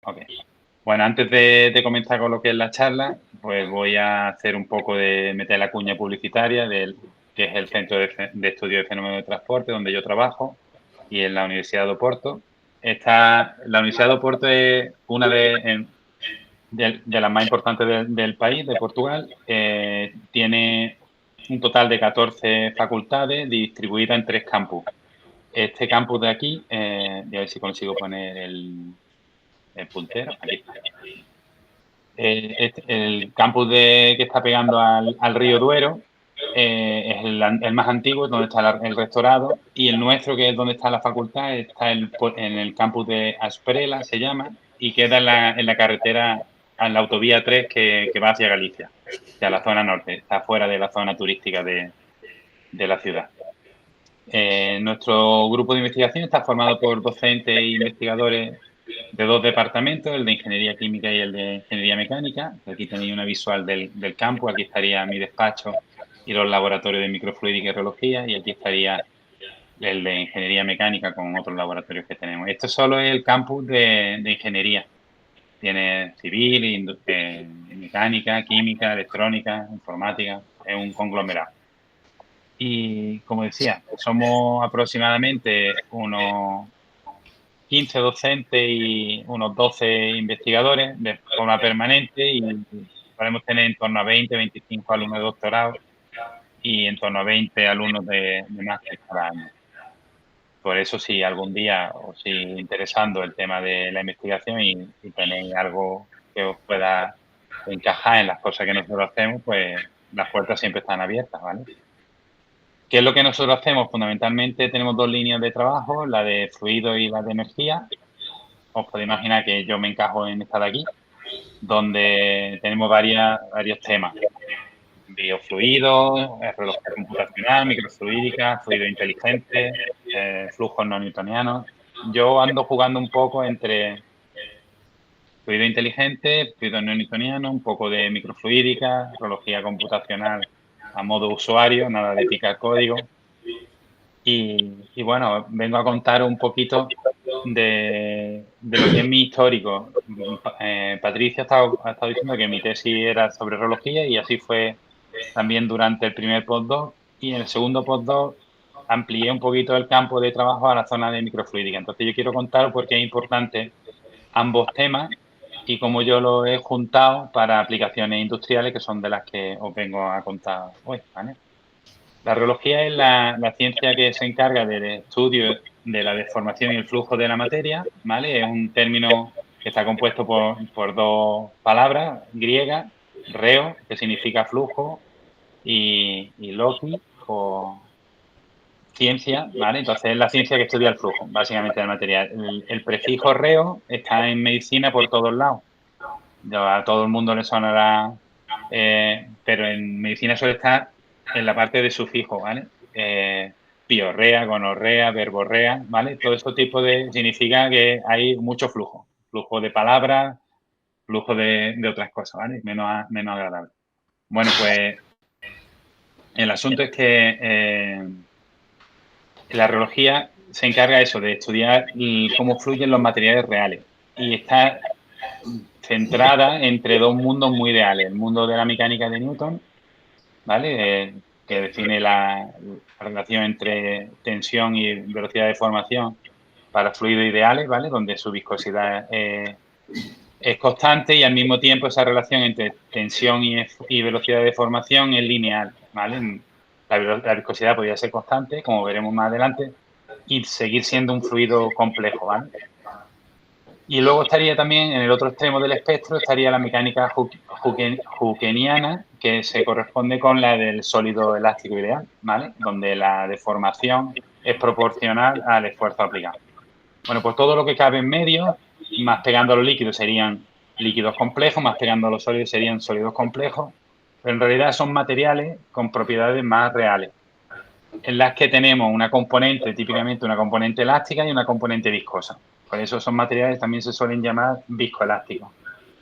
Ok. Bueno, antes de comenzar con lo que es la charla, pues voy a hacer un poco de meter la cuña publicitaria que es el Centro de Estudio de Fenómenos de Transporte, donde yo trabajo, y en la Universidad de Oporto. La Universidad de Oporto es una de las más importantes del país, de Portugal. Tiene un total de 14 facultades distribuidas en 3 campus. Este campus de aquí, voy a ver si consigo poner el puntero, aquí está. El campus que está pegando al río Duero es el más antiguo, donde está el rectorado, y el nuestro, que es donde está la facultad, está en el campus de Asprela, se llama, y queda en la carretera, en la autovía 3 que va hacia Galicia, hacia la zona norte, está fuera de la zona turística de la ciudad. Nuestro grupo de investigación está formado por docentes e investigadores de 2 departamentos, el de Ingeniería Química y el de Ingeniería Mecánica. Aquí tenéis una visual del campus, aquí estaría mi despacho y los laboratorios de microfluídica y reología, y aquí estaría el de Ingeniería Mecánica con otros laboratorios que tenemos. Esto solo es el campus de Ingeniería. Tiene civil, mecánica, química, electrónica, informática, es un conglomerado. Y como decía, somos aproximadamente unos 15 docentes y unos 12 investigadores de forma permanente, y podemos tener en torno a 20, 25 alumnos de doctorado y en torno a 20 alumnos de máster cada año. Por eso, si algún día os sigue interesando el tema de la investigación y tenéis algo que os pueda encajar en las cosas que nosotros hacemos, pues las puertas siempre están abiertas, ¿vale? ¿Qué es lo que nosotros hacemos? Fundamentalmente tenemos 2 líneas de trabajo, la de fluido y la de energía. Os podéis imaginar que yo me encajo en esta de aquí, donde tenemos varios temas: biofluidos, relojía computacional, microfluídica, fluido inteligente, flujos no newtonianos. Yo ando jugando un poco entre fluido inteligente, fluido no newtoniano, un poco de microfluídica, relojía computacional a modo usuario, nada de picar código. Y bueno, vengo a contar un poquito de lo que es mi histórico. Patricia ha estado diciendo que mi tesis era sobre relojía, y así fue también durante el primer postdoc, y en el segundo postdoc amplié un poquito el campo de trabajo a la zona de microfluídica. Entonces yo quiero contar por qué es importante ambos temas y cómo yo lo he juntado para aplicaciones industriales, que son de las que os vengo a contar hoy, ¿vale? La reología es la ciencia que se encarga del estudio de la deformación y el flujo de la materia, ¿vale? Es un término que está compuesto por 2 palabras griegas: reo, que significa flujo, y logi, o ciencia, ¿vale? Entonces es la ciencia que estudia el flujo, básicamente, del material. El prefijo reo está en medicina por todos lados. A todo el mundo le sonará, pero en medicina suele estar en la parte de sufijo, ¿vale? Piorrea, gonorrea, verborrea, ¿vale? Todo este tipo significa que hay mucho flujo de palabras, flujo de otras cosas, ¿vale? Menos agradable. Bueno, pues el asunto es que la reología se encarga eso, de estudiar cómo fluyen los materiales reales, y está centrada entre 2 mundos muy ideales: el mundo de la mecánica de Newton, ¿vale? Que define la relación entre tensión y velocidad de formación para fluidos ideales, ¿vale? Donde su viscosidad es constante, y al mismo tiempo esa relación entre tensión y velocidad de formación es lineal, ¿vale? La viscosidad podría ser constante, como veremos más adelante, y seguir siendo un fluido complejo, ¿vale? Y luego estaría también, en el otro extremo del espectro, estaría la mecánica Huckeniana, que se corresponde con la del sólido elástico ideal, ¿vale? Donde la deformación es proporcional al esfuerzo aplicado. Bueno, pues todo lo que cabe en medio, más pegando a los líquidos, serían líquidos complejos, más pegando a los sólidos serían sólidos complejos, pero en realidad son materiales con propiedades más reales, en las que tenemos una componente, típicamente una componente elástica y una componente viscosa. Por eso son materiales que también se suelen llamar viscoelásticos,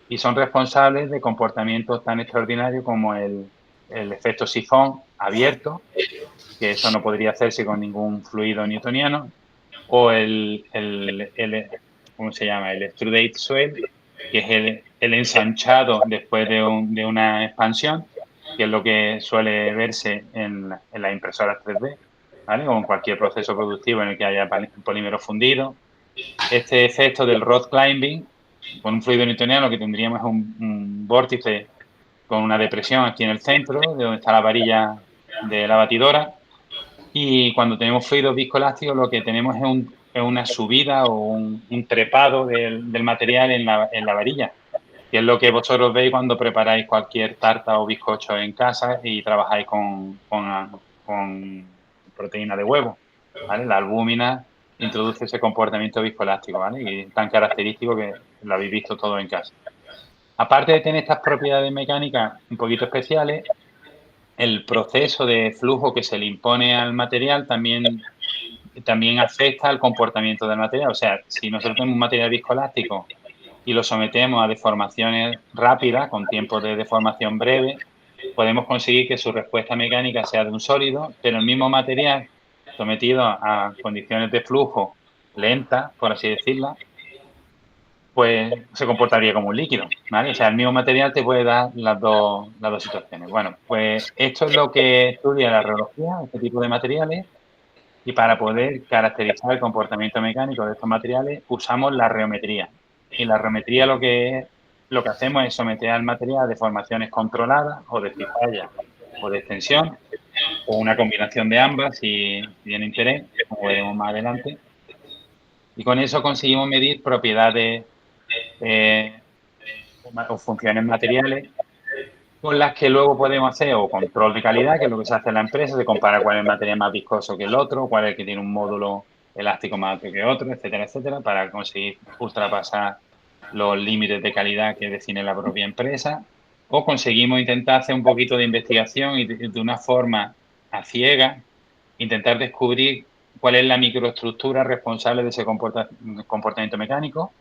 y son responsables de comportamientos tan extraordinarios como el efecto sifón abierto, que eso no podría hacerse con ningún fluido newtoniano, o ¿cómo se llama? El extruded swell, que es el ensanchado después de una expansión, que es lo que suele verse en las impresoras 3D, ¿vale? O en cualquier proceso productivo en el que haya polímero fundido. Este efecto del rod climbing, con un fluido newtoniano, lo que tendríamos es un vórtice con una depresión aquí en el centro, de donde está la varilla de la batidora, y cuando tenemos fluidos viscoelásticos lo que tenemos es una subida o un trepado del material en la varilla, que es lo que vosotros veis cuando preparáis cualquier tarta o bizcocho en casa y trabajáis con proteína de huevo, ¿vale? La albúmina introduce ese comportamiento viscoelástico, ¿vale? Y es tan característico que lo habéis visto todo en casa. Aparte de tener estas propiedades mecánicas un poquito especiales, el proceso de flujo que se le impone al material también afecta al comportamiento del material. O sea, si nosotros tenemos un material viscoelástico y lo sometemos a deformaciones rápidas, con tiempos de deformación breve, podemos conseguir que su respuesta mecánica sea de un sólido, pero el mismo material sometido a condiciones de flujo lentas, por así decirlo, pues se comportaría como un líquido, ¿vale? O sea, el mismo material te puede dar las dos situaciones. Bueno, pues esto es lo que estudia la reología, este tipo de materiales, y para poder caracterizar el comportamiento mecánico de estos materiales usamos la reometría. Y la reometría lo que hacemos es someter al material a deformaciones controladas o de cizalla o de extensión, o una combinación de ambas si tiene interés, como veremos más adelante. Y con eso conseguimos medir propiedades eh, o funciones materiales con las que luego podemos hacer o control de calidad, que es lo que se hace en la empresa, se compara cuál es el material más viscoso que el otro, cuál es el que tiene un módulo elástico más alto que otro, etcétera, etcétera, para conseguir ultrapasar los límites de calidad que define la propia empresa. O conseguimos intentar hacer un poquito de investigación y de una forma a ciega, intentar descubrir cuál es la microestructura responsable de ese comportamiento mecánico,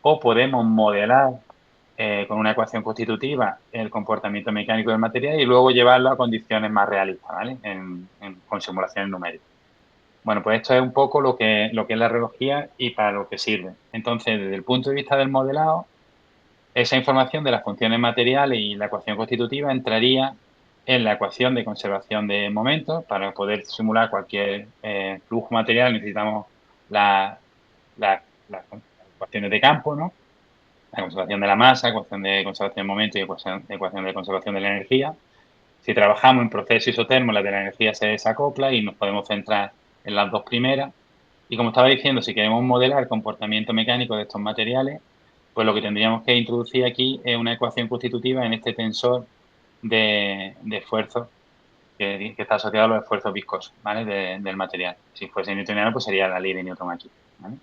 o podemos modelar con una ecuación constitutiva el comportamiento mecánico del material y luego llevarlo a condiciones más realistas, ¿vale? Con simulaciones numéricas. Bueno, pues esto es un poco lo que es la reología y para lo que sirve. Entonces, desde el punto de vista del modelado, esa información de las funciones materiales y la ecuación constitutiva entraría en la ecuación de conservación de momentos. Para poder simular cualquier flujo material necesitamos las ecuaciones de campo, ¿no? La conservación de la masa, ecuación de conservación del momento y ecuación de conservación de la energía. Si trabajamos en proceso isotermo, la de la energía se desacopla y nos podemos centrar en las dos primeras. Y como estaba diciendo, si queremos modelar el comportamiento mecánico de estos materiales, pues lo que tendríamos que introducir aquí es una ecuación constitutiva en este tensor de esfuerzo que está asociado a los esfuerzos viscosos, ¿vale? Del material. Si fuese newtoniano, pues sería la ley de Newton aquí, ¿vale?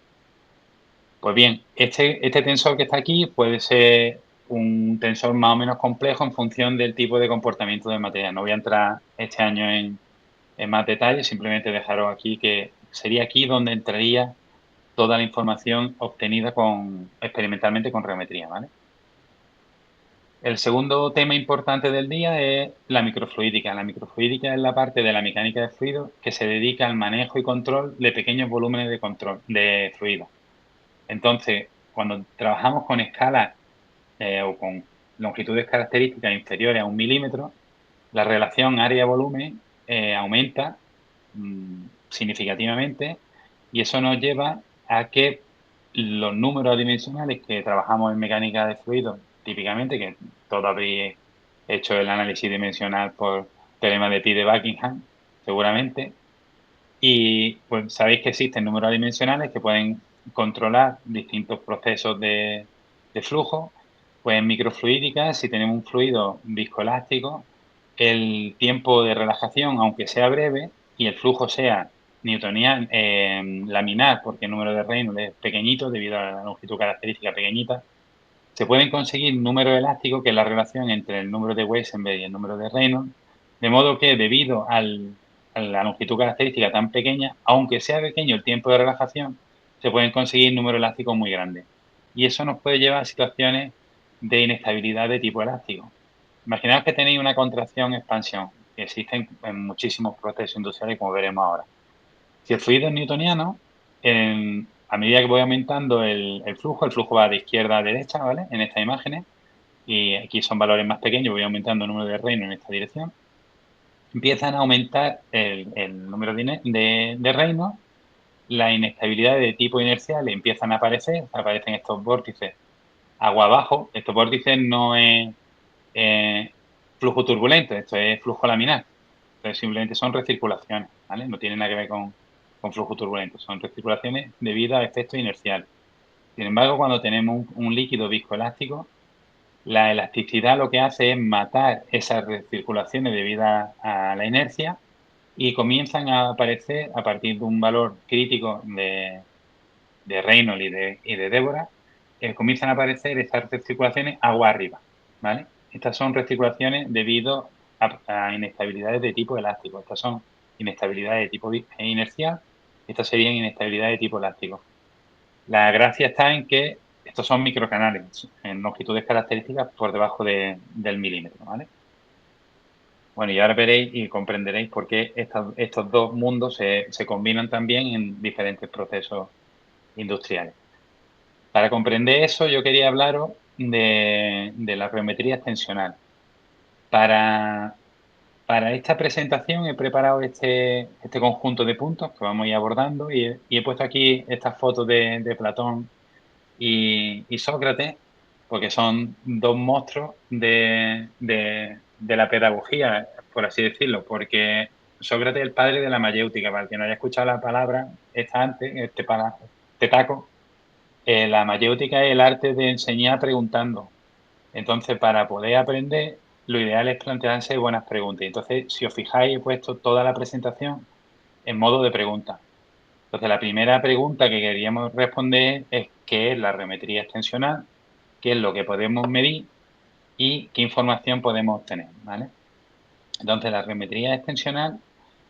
Pues bien, este tensor que está aquí puede ser un tensor más o menos complejo en función del tipo de comportamiento del material. No voy a entrar este año en más detalles, simplemente dejaros aquí que sería aquí donde entraría toda la información obtenida experimentalmente con reometría, ¿vale? El segundo tema importante del día es la microfluídica. La microfluídica es la parte de la mecánica de fluidos que se dedica al manejo y control de pequeños volúmenes de control de fluidos. Entonces, cuando trabajamos con escalas o con longitudes características inferiores a 1 milímetro, la relación área-volumen aumenta significativamente, y eso nos lleva a que los números adimensionales que trabajamos en mecánica de fluidos, típicamente, que todos habréis hecho el análisis dimensional por teorema de Pi de Buckingham, seguramente, y pues sabéis que existen números adimensionales que pueden controlar distintos procesos de flujo. Pues en microfluídica, si tenemos un fluido viscoelástico, el tiempo de relajación, aunque sea breve, y el flujo sea newtoniano, laminar, porque el número de Reynolds es pequeñito debido a la longitud característica pequeñita, se pueden conseguir números elásticos, que es la relación entre el número de Weissenberg y el número de Reynolds, de modo que debido a la longitud característica tan pequeña, aunque sea pequeño el tiempo de relajación, se pueden conseguir números elásticos muy grandes. Y eso nos puede llevar a situaciones de inestabilidad de tipo elástico. Imaginaos que tenéis una contracción-expansión, que existen en muchísimos procesos industriales, como veremos ahora. Si el fluido es newtoniano, a medida que voy aumentando el flujo va de izquierda a derecha, ¿vale? En estas imágenes, y aquí son valores más pequeños, voy aumentando el número de reinos en esta dirección. Empiezan a aumentar el número de reinos, la inestabilidad de tipo inercial empiezan a aparecer, aparecen estos vórtices agua abajo. Estos vórtices no es flujo turbulento, esto es flujo laminar. Entonces simplemente son recirculaciones, ¿vale? No tiene nada que ver con flujo turbulento, son recirculaciones debido a efectos inerciales. Sin embargo, cuando tenemos un líquido viscoelástico, la elasticidad lo que hace es matar esas recirculaciones debido a la inercia y comienzan a aparecer a partir de un valor crítico de Reynolds y de Débora, comienzan a aparecer estas recirculaciones agua arriba, ¿vale? Estas son recirculaciones debido a inestabilidades de tipo elástico. Estas son inestabilidades de tipo inercial, estas serían inestabilidades de tipo elástico. La gracia está en que estos son microcanales en longitudes características por debajo del milímetro, ¿vale? Bueno, y ahora veréis y comprenderéis por qué estos dos mundos se combinan también en diferentes procesos industriales. Para comprender eso, yo quería hablaros de la geometría extensional. Para, para esta presentación he preparado este conjunto de puntos que vamos a ir abordando y he puesto aquí estas fotos de Platón y Sócrates, porque son dos monstruos de la pedagogía, por así decirlo, porque Sócrates es el padre de la mayéutica. Para el que no haya escuchado la palabra esta antes, este taco, la mayéutica es el arte de enseñar preguntando. Entonces, para poder aprender, lo ideal es plantearse buenas preguntas. Entonces, si os fijáis, he puesto toda la presentación en modo de pregunta. Entonces, la primera pregunta que queríamos responder es qué es la geometría extensional, qué es lo que podemos medir y qué información podemos obtener, ¿vale? Entonces, la geometría extensional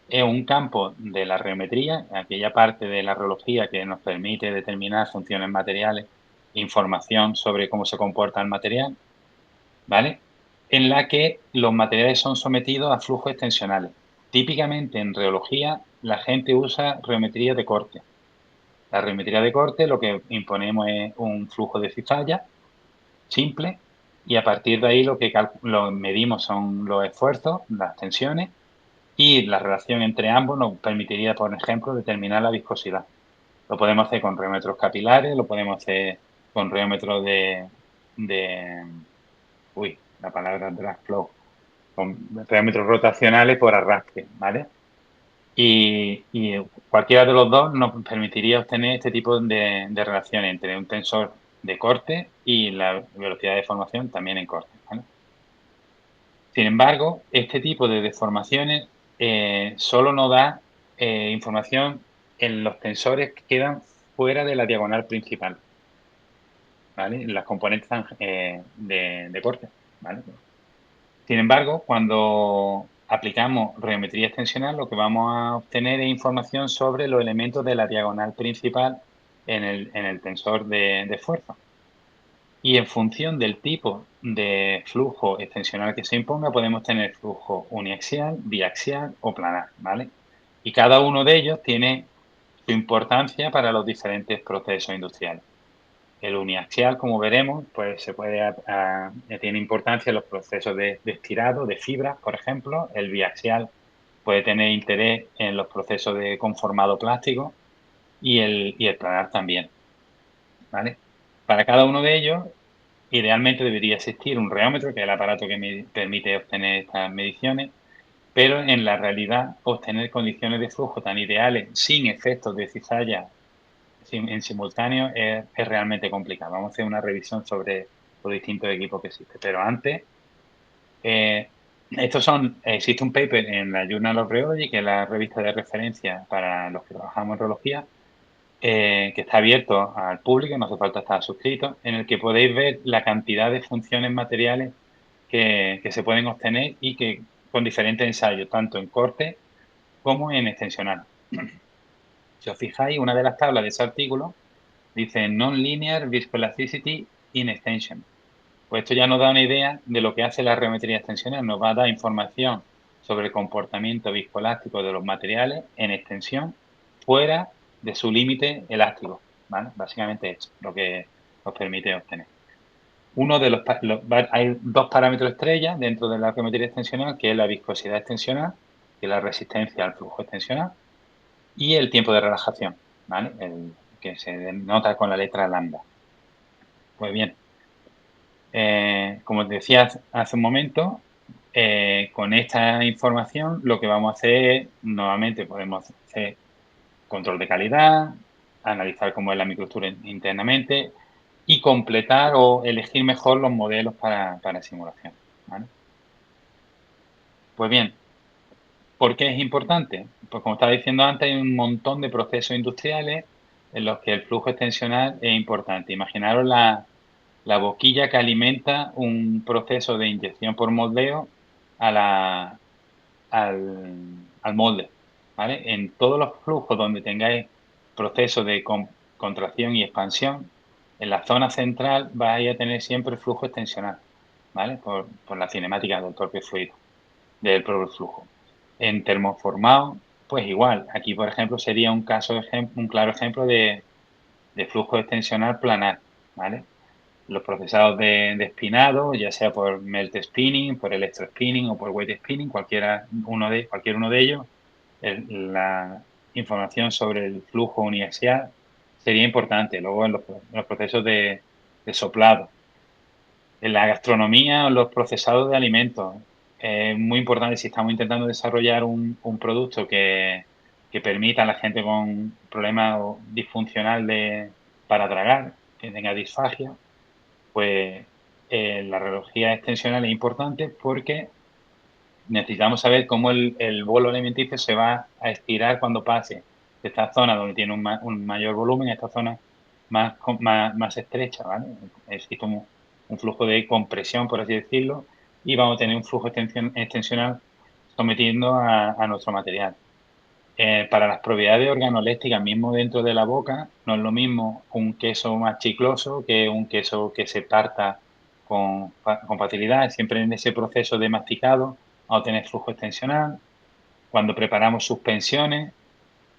es un campo de la geometría, aquella parte de la reología que nos permite determinar funciones materiales, información sobre cómo se comporta el material, ¿vale? En la que los materiales son sometidos a flujos extensionales. Típicamente en reología la gente usa geometría de corte. La geometría de corte lo que imponemos es un flujo de cizalla simple y a partir de ahí lo medimos son los esfuerzos, las tensiones y la relación entre ambos nos permitiría, por ejemplo, determinar la viscosidad. Lo podemos hacer con reómetros capilares, lo podemos hacer con reómetros la palabra drag flow, con reómetros rotacionales por arrastre, ¿vale? Y cualquiera de los dos nos permitiría obtener este tipo de relación entre un tensor de corte y la velocidad de deformación también en corte, ¿vale? Sin embargo, este tipo de deformaciones solo nos da información en los tensores que quedan fuera de la diagonal principal, ¿vale? Las componentes de corte, ¿vale? Sin embargo, cuando aplicamos geometría extensional, lo que vamos a obtener es información sobre los elementos de la diagonal principal en el tensor de fuerza. Y en función del tipo de flujo extensional que se imponga, podemos tener flujo uniaxial, biaxial o planar, ¿vale? Y cada uno de ellos tiene su importancia para los diferentes procesos industriales. El uniaxial, como veremos, pues tiene importancia en los procesos de estirado de fibras, por ejemplo. El biaxial puede tener interés en los procesos de conformado plástico y el planar también, ¿vale? Para cada uno de ellos, idealmente debería existir un reómetro, que es el aparato que me permite obtener estas mediciones, pero en la realidad obtener condiciones de flujo tan ideales sin efectos de cizalla en simultáneo es realmente complicado. Vamos a hacer una revisión sobre los distintos equipos que existen. Pero antes, eh, existe un paper en la Journal of Rheology, que es la revista de referencia para los que trabajamos en reología, que está abierto al público, no hace falta estar suscrito, en el que podéis ver la cantidad de funciones materiales que se pueden obtener y que con diferentes ensayos, tanto en corte como en extensional. Si os fijáis, una de las tablas de ese artículo dice Non-Linear Viscoelasticity in Extension. Pues esto ya nos da una idea de lo que hace la geometría extensional. Nos va a dar información sobre el comportamiento viscoelástico de los materiales en extensión fuera de su límite elástico, ¿vale? Básicamente es lo que os permite obtener. Hay dos parámetros estrellas dentro de la geometría extensional, que es la viscosidad extensional, que es la resistencia al flujo extensional, y el tiempo de relajación, ¿vale? Que se denota con la letra lambda. Pues bien, como te decía hace un momento, con esta información lo que vamos a hacer, nuevamente podemos hacer control de calidad, analizar cómo es la microestructura internamente y completar o elegir mejor los modelos para simulación, ¿vale? Pues bien, ¿por qué es importante? Pues como estaba diciendo antes, hay un montón de procesos industriales en los que el flujo extensional es importante. Imaginaros la boquilla que alimenta un proceso de inyección por moldeo a al molde, ¿vale? En todos los flujos donde tengáis procesos de contracción y expansión, en la zona central vais a tener siempre flujo extensional, ¿vale? Por la cinemática del propio fluido, del propio flujo. En termoformado, pues igual. Aquí, por ejemplo, sería un claro ejemplo de flujo extensional planar, ¿vale? Los procesados de espinado, ya sea por melt spinning, por electrospinning o por weight spinning, cualquier uno de ellos, la información sobre el flujo uniaxial sería importante. Luego en los procesos de soplado. En la gastronomía, los procesados de alimentos. Es muy importante si estamos intentando desarrollar un producto que permita a la gente con problemas disfuncional para tragar, que tenga disfagia, pues la radiología extensional es importante porque necesitamos saber cómo el bolo alimenticio se va a estirar cuando pase de esta zona donde tiene un mayor volumen a esta zona más estrecha, ¿vale? Existe un flujo de compresión, por así decirlo, y vamos a tener un flujo extensional sometiendo a nuestro material. Para las propiedades organolépticas, mismo dentro de la boca, no es lo mismo un queso más chicloso que un queso que se parta con facilidad. Siempre en ese proceso de masticado vamos a tener flujo extensional. Cuando preparamos suspensiones,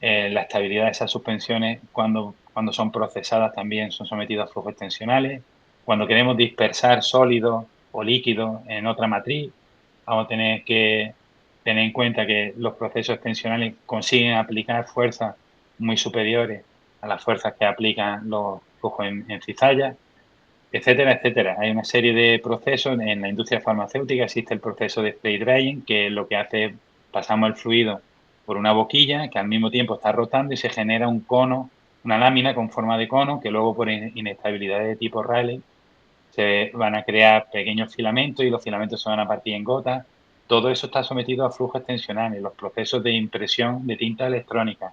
la estabilidad de esas suspensiones, cuando son procesadas, también son sometidas a flujos extensionales. Cuando queremos dispersar sólidos o líquidos en otra matriz, vamos a tener que tener en cuenta que los procesos extensionales consiguen aplicar fuerzas muy superiores a las fuerzas que aplican los flujos en cizallas, etcétera, etcétera. Hay una serie de procesos. En la industria farmacéutica existe el proceso de spray drying, que lo que hace es pasamos el fluido por una boquilla que al mismo tiempo está rotando y se genera un cono, una lámina con forma de cono que luego por inestabilidad de tipo Rayleigh se van a crear pequeños filamentos y los filamentos se van a partir en gotas. Todo eso está sometido a flujo extensional en los procesos de impresión de tinta electrónica,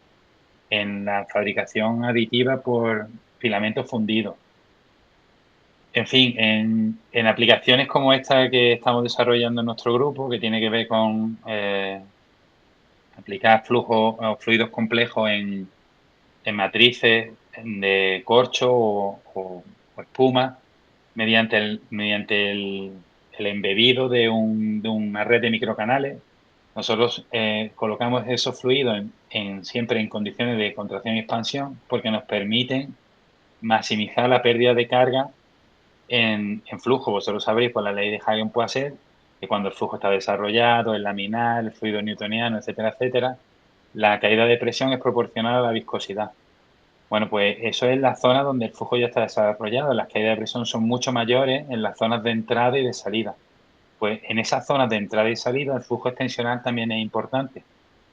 en la fabricación aditiva por filamentos fundidos. En fin, en aplicaciones como esta que estamos desarrollando en nuestro grupo, que tiene que ver con aplicar flujos o fluidos complejos en matrices de corcho o espuma, mediante el embebido de una red de microcanales. Nosotros colocamos esos fluidos siempre en condiciones de contracción y expansión porque nos permiten maximizar la pérdida de carga en flujo. Vosotros sabréis por la ley de Hagen-Poiseuille que cuando el flujo está desarrollado, el laminar, el fluido newtoniano, etcétera, etcétera, la caída de presión es proporcional a la viscosidad. Bueno, pues eso es la zona donde el flujo ya está desarrollado. Las caídas de presión son mucho mayores en las zonas de entrada y de salida. Pues en esas zonas de entrada y salida el flujo extensional también es importante,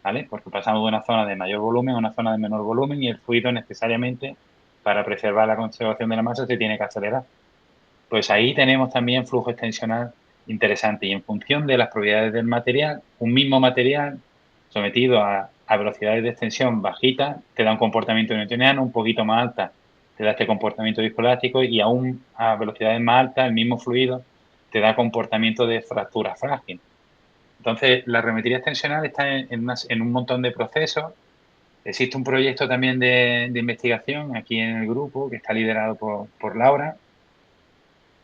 ¿vale? Porque pasamos de una zona de mayor volumen a una zona de menor volumen y el fluido necesariamente, para preservar la conservación de la masa, se tiene que acelerar. Pues ahí tenemos también flujo extensional interesante y en función de las propiedades del material, un mismo material sometido a velocidades de extensión bajitas te da un comportamiento newtoniano, un poquito más alta te da este comportamiento viscoelástico y aún a velocidades más altas el mismo fluido te da comportamiento de fractura frágil. Entonces, la geometría extensional está en un montón de procesos. Existe un proyecto también de investigación aquí en el grupo que está liderado por Laura,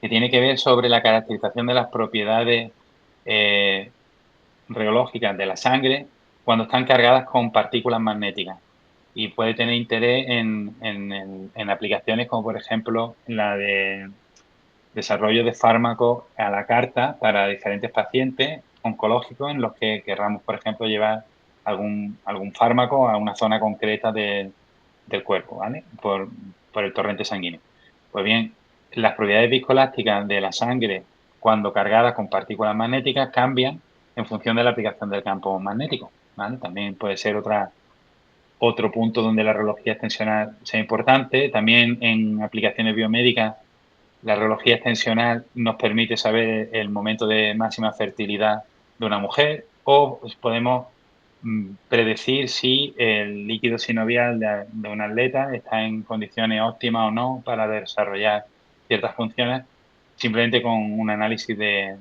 que tiene que ver sobre la caracterización de las propiedades reológicas de la sangre cuando están cargadas con partículas magnéticas. y puede tener interés en aplicaciones como, por ejemplo, la de desarrollo de fármacos a la carta para diferentes pacientes oncológicos en los que querramos, por ejemplo, llevar algún fármaco a una zona concreta del cuerpo, ¿vale? Por el torrente sanguíneo. Pues bien, las propiedades viscoelásticas de la sangre, cuando cargadas con partículas magnéticas, cambian en función de la aplicación del campo magnético, ¿vale? También puede ser otro punto donde la rheología extensional sea importante. También en aplicaciones biomédicas, la rheología extensional nos permite saber el momento de máxima fertilidad de una mujer o podemos predecir si el líquido sinovial de un atleta está en condiciones óptimas o no para desarrollar ciertas funciones, simplemente con un análisis de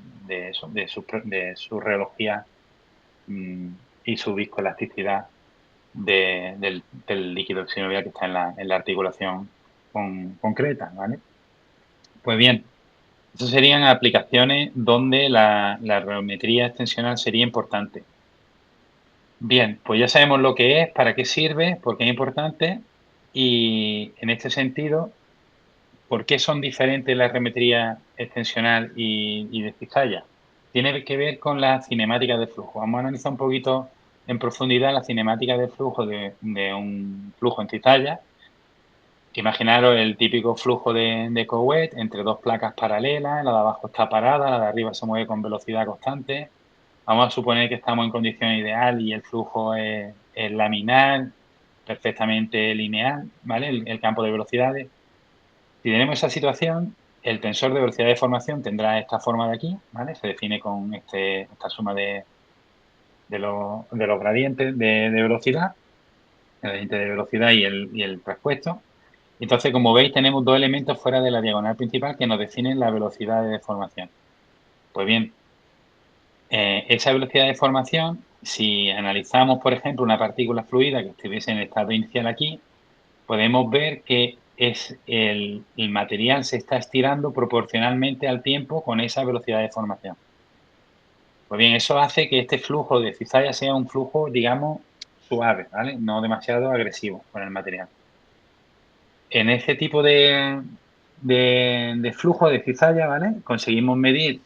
su rheología y su viscoelasticidad del líquido sinovial que está en la articulación concreta, ¿vale? Pues bien, esas serían aplicaciones donde la reometría extensional sería importante. Bien, pues ya sabemos lo que es, para qué sirve, por qué es importante y en este sentido, ¿por qué son diferentes la reometría extensional y de cizalla? Tiene que ver con la cinemática de flujo. Vamos a analizar un poquito en profundidad la cinemática de flujo de un flujo en cizalla. Imaginaros el típico flujo de Couette entre dos placas paralelas, la de abajo está parada, la de arriba se mueve con velocidad constante. Vamos a suponer que estamos en condición ideal y el flujo es laminar, perfectamente lineal, ¿vale? El campo de velocidades. Si tenemos esa situación, el tensor de velocidad de formación tendrá esta forma de aquí, ¿vale? Se define con esta suma de los gradientes de velocidad, el gradiente de velocidad y el traspuesto. Entonces, como veis, tenemos dos elementos fuera de la diagonal principal que nos definen la velocidad de deformación. Pues bien, esa velocidad de deformación, si analizamos, por ejemplo, una partícula fluida que estuviese en estado inicial aquí, podemos ver que el material se está estirando proporcionalmente al tiempo con esa velocidad de deformación. Pues bien, eso hace que este flujo de cizalla sea un flujo, digamos, suave, ¿vale? No demasiado agresivo con el material. En este tipo de flujo de cizalla, ¿vale? Conseguimos medir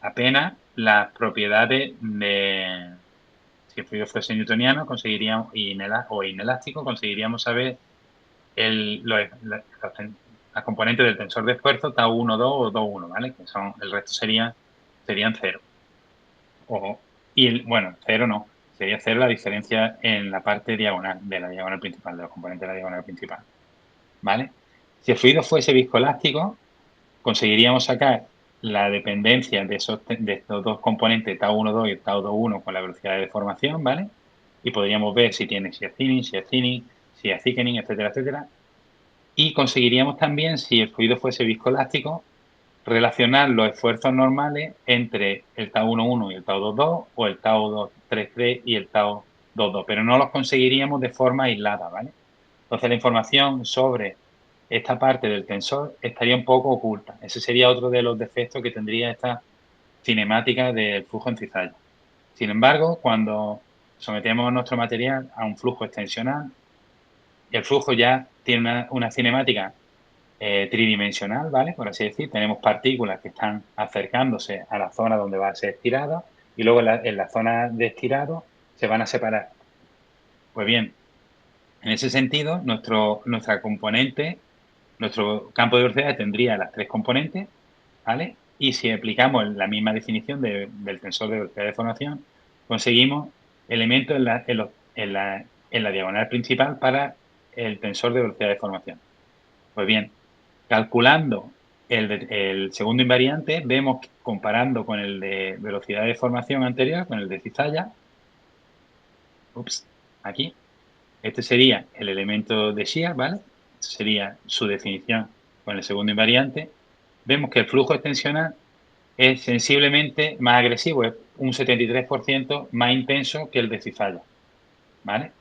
apenas las propiedades si el fluido fuese newtoniano, conseguiríamos, o inelástico, conseguiríamos saber las componentes del tensor de esfuerzo, tau 1, 2 o 2, 1, ¿vale? Que el resto serían cero. Bueno, cero no, sería cero la diferencia en la parte diagonal, de la diagonal principal, de los componentes de la diagonal principal, ¿vale? Si el fluido fuese viscoelástico, conseguiríamos sacar la dependencia de estos dos componentes, tau 1, 2 y tau 2, 1 con la velocidad de deformación, ¿vale? Y podríamos ver si tiene shear thinning, shear thickening, etcétera, etcétera. Y conseguiríamos también, si el fluido fuese viscoelástico, relacionar los esfuerzos normales entre el tau 1, 1 y el tau 2, 2 o el tau 2, 3, 3 y el tau 2, 2, pero no los conseguiríamos de forma aislada, ¿vale? Entonces, la información sobre esta parte del tensor estaría un poco oculta. Ese sería otro de los defectos que tendría esta cinemática del flujo en cizalla. Sin embargo, cuando sometemos nuestro material a un flujo extensional, el flujo ya tiene una cinemática tridimensional, ¿vale? Por así decir, tenemos partículas que están acercándose a la zona donde va a ser estirada y luego en la zona de estirado se van a separar. Pues bien, en ese sentido, nuestra componente, nuestro campo de velocidad tendría las tres componentes, ¿vale? Y si aplicamos la misma definición del tensor de velocidad de deformación, conseguimos elementos en la diagonal principal para el tensor de velocidad de deformación. Pues bien, calculando el segundo invariante, vemos que comparando con el de velocidad de deformación anterior, con el de cizalla, aquí, este sería el elemento de shear, ¿vale? Este sería su definición con el segundo invariante. Vemos que el flujo extensional es sensiblemente más agresivo, es un 73% más intenso que el de cizalla, ¿vale?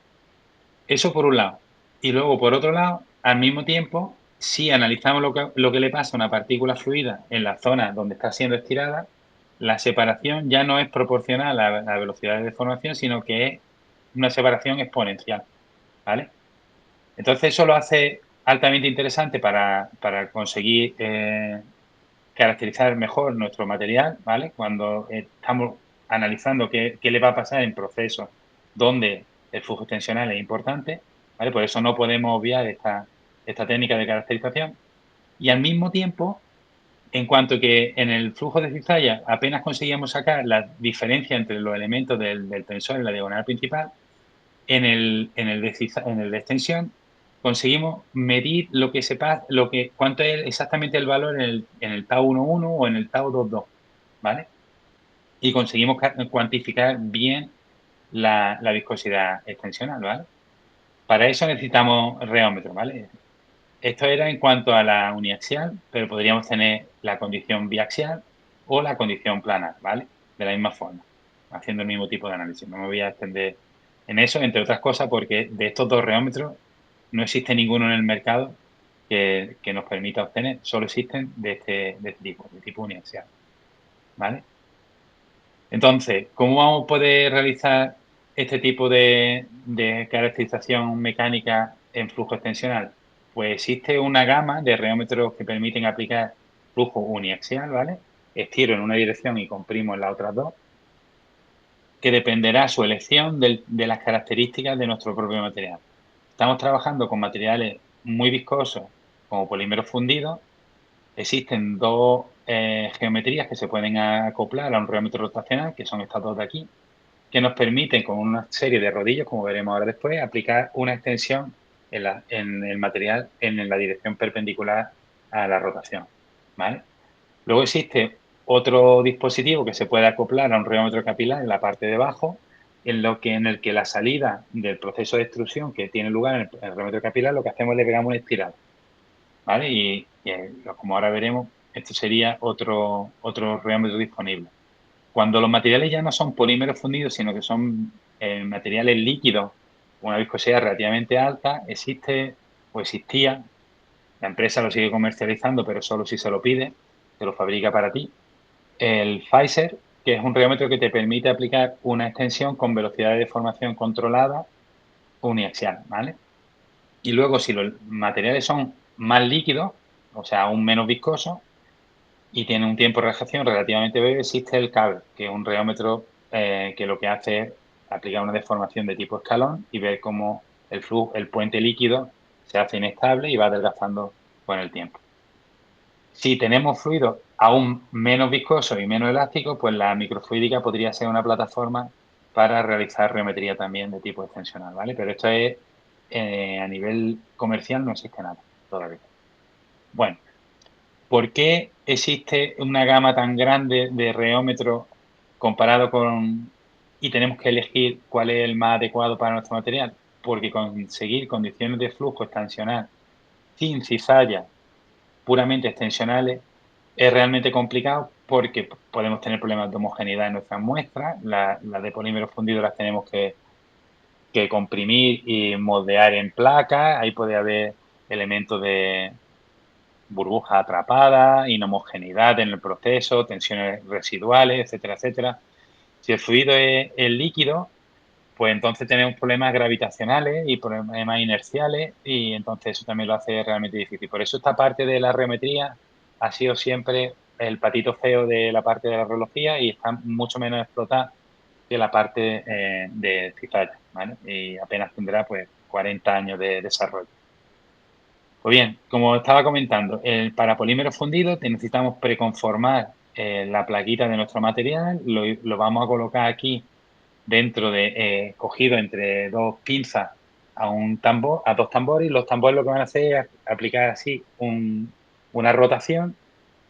Eso por un lado. Y luego, por otro lado, al mismo tiempo, si analizamos lo que le pasa a una partícula fluida en la zona donde está siendo estirada, la separación ya no es proporcional a la velocidad de deformación, sino que es una separación exponencial, ¿vale? Entonces, eso lo hace altamente interesante para conseguir caracterizar mejor nuestro material, ¿vale? Cuando estamos analizando qué le va a pasar en procesos donde el flujo tensional es importante, ¿vale? Por eso no podemos obviar esta técnica de caracterización. Y al mismo tiempo, en cuanto que en el flujo de cizalla apenas conseguíamos sacar la diferencia entre los elementos del tensor en la diagonal principal, en el de extensión conseguimos medir cuánto es exactamente el valor en el tau 1,1 o en el tau 2,2, ¿vale? Y conseguimos cuantificar bien la viscosidad extensional, ¿vale? Para eso necesitamos reómetro, ¿vale? Esto era en cuanto a la uniaxial, pero podríamos tener la condición biaxial o la condición planar, ¿vale? De la misma forma, haciendo el mismo tipo de análisis. No me voy a extender en eso, entre otras cosas, porque de estos dos reómetros no existe ninguno en el mercado que nos permita obtener, solo existen de este tipo, de tipo uniaxial, ¿vale? Entonces, ¿cómo vamos a poder realizar este tipo de caracterización mecánica en flujo extensional? Pues existe una gama de reómetros que permiten aplicar flujo uniaxial, ¿vale? Estiro en una dirección y comprimo en las otras dos, que dependerá su elección de las características de nuestro propio material. Estamos trabajando con materiales muy viscosos, como polímeros fundidos. Existen dos geometrías que se pueden acoplar a un reómetro rotacional, que son estas dos de aquí, que nos permiten, con una serie de rodillos, como veremos ahora después, aplicar una extensión en el material en la dirección perpendicular a la rotación, ¿vale? Luego existe otro dispositivo que se puede acoplar a un reómetro capilar en la parte de abajo, en el que la salida del proceso de extrusión que tiene lugar en el reómetro capilar, lo que hacemos es le pegamos una espiral, ¿vale? Como ahora veremos, esto sería otro reómetro disponible. Cuando los materiales ya no son polímeros fundidos, sino que son materiales líquidos, con una viscosidad relativamente alta, existe o existía, la empresa lo sigue comercializando, pero solo si se lo pide, se lo fabrica para ti, el Pfizer, que es un reómetro que te permite aplicar una extensión con velocidad de deformación controlada uniaxial, ¿vale? Y luego, si los materiales son más líquidos, o sea, aún menos viscosos, y tiene un tiempo de reacción relativamente breve, existe el cable, que es un reómetro que lo que hace es aplicar una deformación de tipo escalón y ver cómo el puente líquido se hace inestable y va adelgazando con el tiempo. Si tenemos fluidos aún menos viscosos y menos elásticos, pues la microfluídica podría ser una plataforma para realizar reometría también de tipo extensional, ¿vale? Pero esto es, a nivel comercial no existe nada todavía. Bueno, ¿por qué existe una gama tan grande de reómetros comparado y tenemos que elegir cuál es el más adecuado para nuestro material? Porque conseguir condiciones de flujo extensional sin cizallas puramente extensionales es realmente complicado porque podemos tener problemas de homogeneidad en nuestras muestras. Las de polímeros fundidos las tenemos que comprimir y moldear en placas. Ahí puede haber elementos de burbujas atrapadas, inhomogeneidad en el proceso, tensiones residuales, etcétera, etcétera. Si el fluido es líquido, pues entonces tenemos problemas gravitacionales y problemas inerciales y entonces eso también lo hace realmente difícil. Por eso esta parte de la reometría ha sido siempre el patito feo de la parte de la reología y está mucho menos explotada que la parte de cizalla, ¿vale? Y apenas tendrá pues 40 años de desarrollo. Pues bien, como estaba comentando, para polímeros fundidos necesitamos preconformar la plaquita de nuestro material, lo vamos a colocar aquí cogido entre dos pinzas a un tambor, a dos tambores, y los tambores lo que van a hacer es aplicar así una rotación,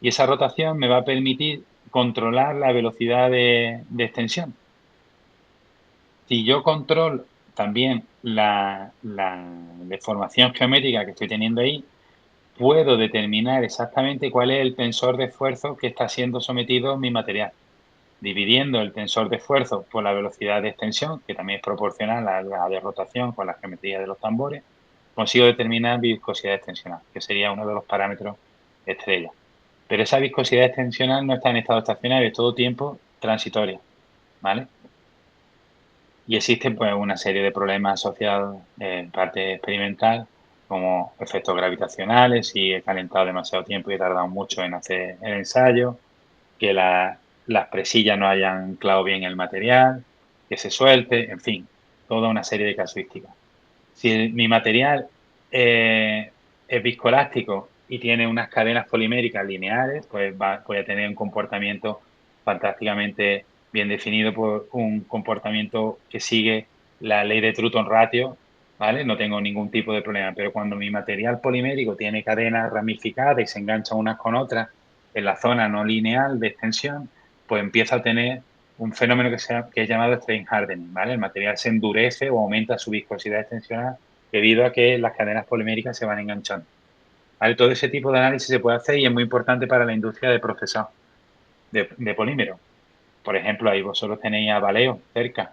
y esa rotación me va a permitir controlar la velocidad de extensión. Si yo controlo también la deformación geométrica que estoy teniendo ahí, puedo determinar exactamente cuál es el tensor de esfuerzo que está siendo sometido mi material. Dividiendo el tensor de esfuerzo por la velocidad de extensión, que también es proporcional a la de rotación con la geometría de los tambores, consigo determinar viscosidad extensional, que sería uno de los parámetros estrella. Pero esa viscosidad extensional no está en estado estacionario, es todo tiempo transitoria, ¿vale? Y existen pues una serie de problemas asociados en parte experimental como efectos gravitacionales, si he calentado demasiado tiempo y he tardado mucho en hacer el ensayo, que las presillas no hayan anclado bien el material, que se suelte, en fin, toda una serie de casuísticas. Si mi material es viscoelástico y tiene unas cadenas poliméricas lineares, pues voy a tener un comportamiento fantásticamente bien definido por un comportamiento que sigue la ley de Trutton-Ratio, ¿vale? No tengo ningún tipo de problema. Pero cuando mi material polimérico tiene cadenas ramificadas y se enganchan unas con otras en la zona no lineal de extensión, pues empiezo a tener un fenómeno que es llamado strain hardening, ¿vale? El material se endurece o aumenta su viscosidad extensional debido a que las cadenas poliméricas se van enganchando. ¿Vale? Todo ese tipo de análisis se puede hacer y es muy importante para la industria de procesado de polímeros. Por ejemplo, ahí vosotros tenéis a Valeo cerca.